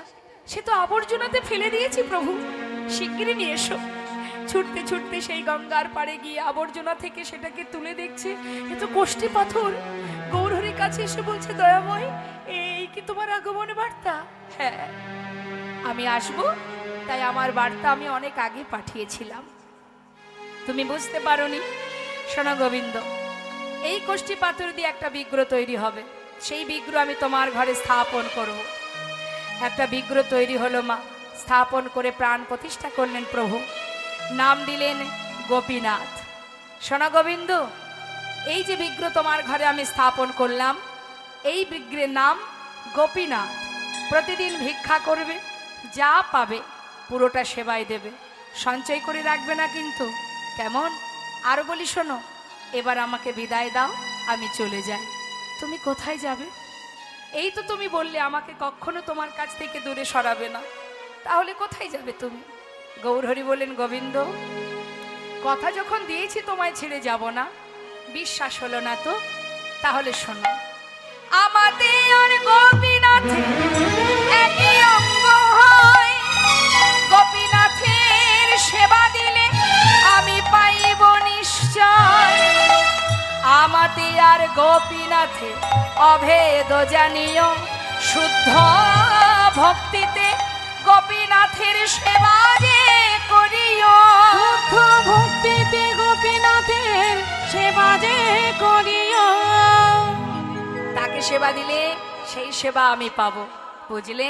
সে তো আবর্জনাতে ফেলে দিয়েছি প্রভু, শিগগিরই নিয়ে এসো। ছুটতে ছুটতে সেই গঙ্গার পাড়ে গিয়ে আবর্জনা থেকে সেটাকে তুলে দেখছে এ তো কোষ্ঠী পাথর। গৌরহরির কাছে এসে বলছে, দয়াময়, এই কি তোমার আগমন বার্তা? হ্যাঁ, আমি আসবো, তাই আমার বার্তা আমি অনেক আগে পাঠিয়েছিলাম, তুমি বুঝতে পারোনি। শোনো গোবিন্দ, এই কোষ্ঠী পাথর দিয়ে একটা বিগ্রহ তৈরি হবে, সেই বিগ্রহ আমি তোমার ঘরে স্থাপন করব। একটা বিগ্রহ তৈরি হলো মা, স্থাপন করে প্রাণ প্রতিষ্ঠা করলেন প্রভু, নাম দিলেন গোপীনাথ। শোনো গোবিন্দ, এই যে বিগ্রহ তোমার ঘরে আমি স্থাপন করলাম, এই বিগ্রহের নাম গোপীনাথ। প্রতিদিন ভিক্ষা করবে, যা পাবে পুরোটা সেবায় দেবে, সঞ্চয় করে রাখবে না কিন্তু, কেমন? আর বলি শোনো, এবার আমাকে বিদায় দাও, আমি চলে যাই। তুমি কোথায় যাবে? এই তো তুমি বললে আমাকে কখনো তোমার কাছ থেকে দূরে সরাবে না, তাহলে কোথায় যাবে তুমি? গৌরহরি বললেন, গোবিন্দ, কথা যখন দিয়েছি তোমায় ছেড়ে যাব না, বিশ্বাস হলো না তো? তাহলে শোনো, আমাদের আর গোপীনাথে একই অঙ্গ হয়, গোপীনাথের সেবা দিলে আমি পাইব নিশ্চয়। আমাতে আর গোপীনাথে অভেদ জানিও, শুদ্ধ ভক্তিতে গোপীনাথের সেবা যে করিও। শুদ্ধ ভক্তিতে গোপীনাথের সেবা যে করিও। তাকে সেবা দিলে সেই সেবা আমি পাবো, বুঝলে?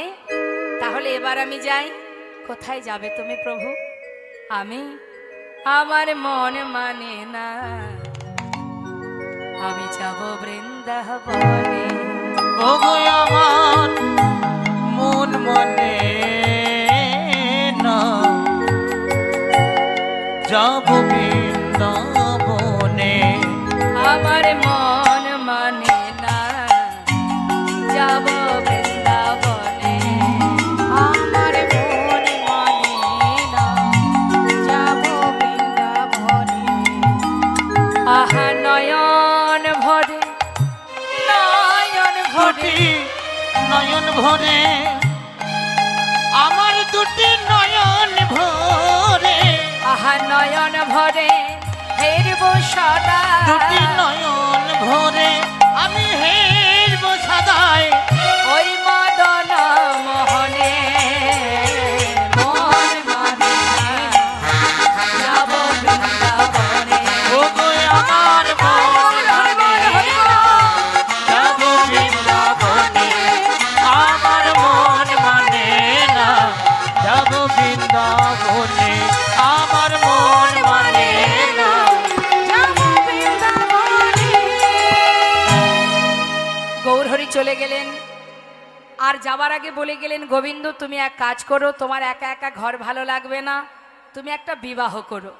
তাহলে এবার আমি যাই। কোথায় যাবে তুমি প্রভু? আমি, আমার মন মানে না, আমি যাব বৃন্দাবনে। ওগো আমার মন মানে না, যাব বৃন্দাবনে। আমার মন মানে না, যাব বৃন্দাবনে। আমার মন মানে না, যাব বৃন্দাবনে। আহা নয়ন ভরে, নয়ন ভরে, দুটি নয়ন ভরে, আমার দুটি নয়ন ভরে, আহা নয়ন ভরে হেরব সদা। দুটি নয়ন ভরে আমি হেরব সদায় ওই মদন মোহনে। মন মানে না, যাব বৃন্দাবনে। ওগো আমার মন মানে না, যাব বৃন্দাবনে। আমার মন মানে না, যাব বৃন্দাবনে। আমার মন মানে না। যাব বৃন্দাবনে। গৌরহরি চলে গেলেন, আর যাবার আগে বলে গেলেন, গোবিন্দ তুমি এক কাজ করো, তোমার একা একা ঘর ভালো লাগবে না, তুমি একটা বিবাহ করো।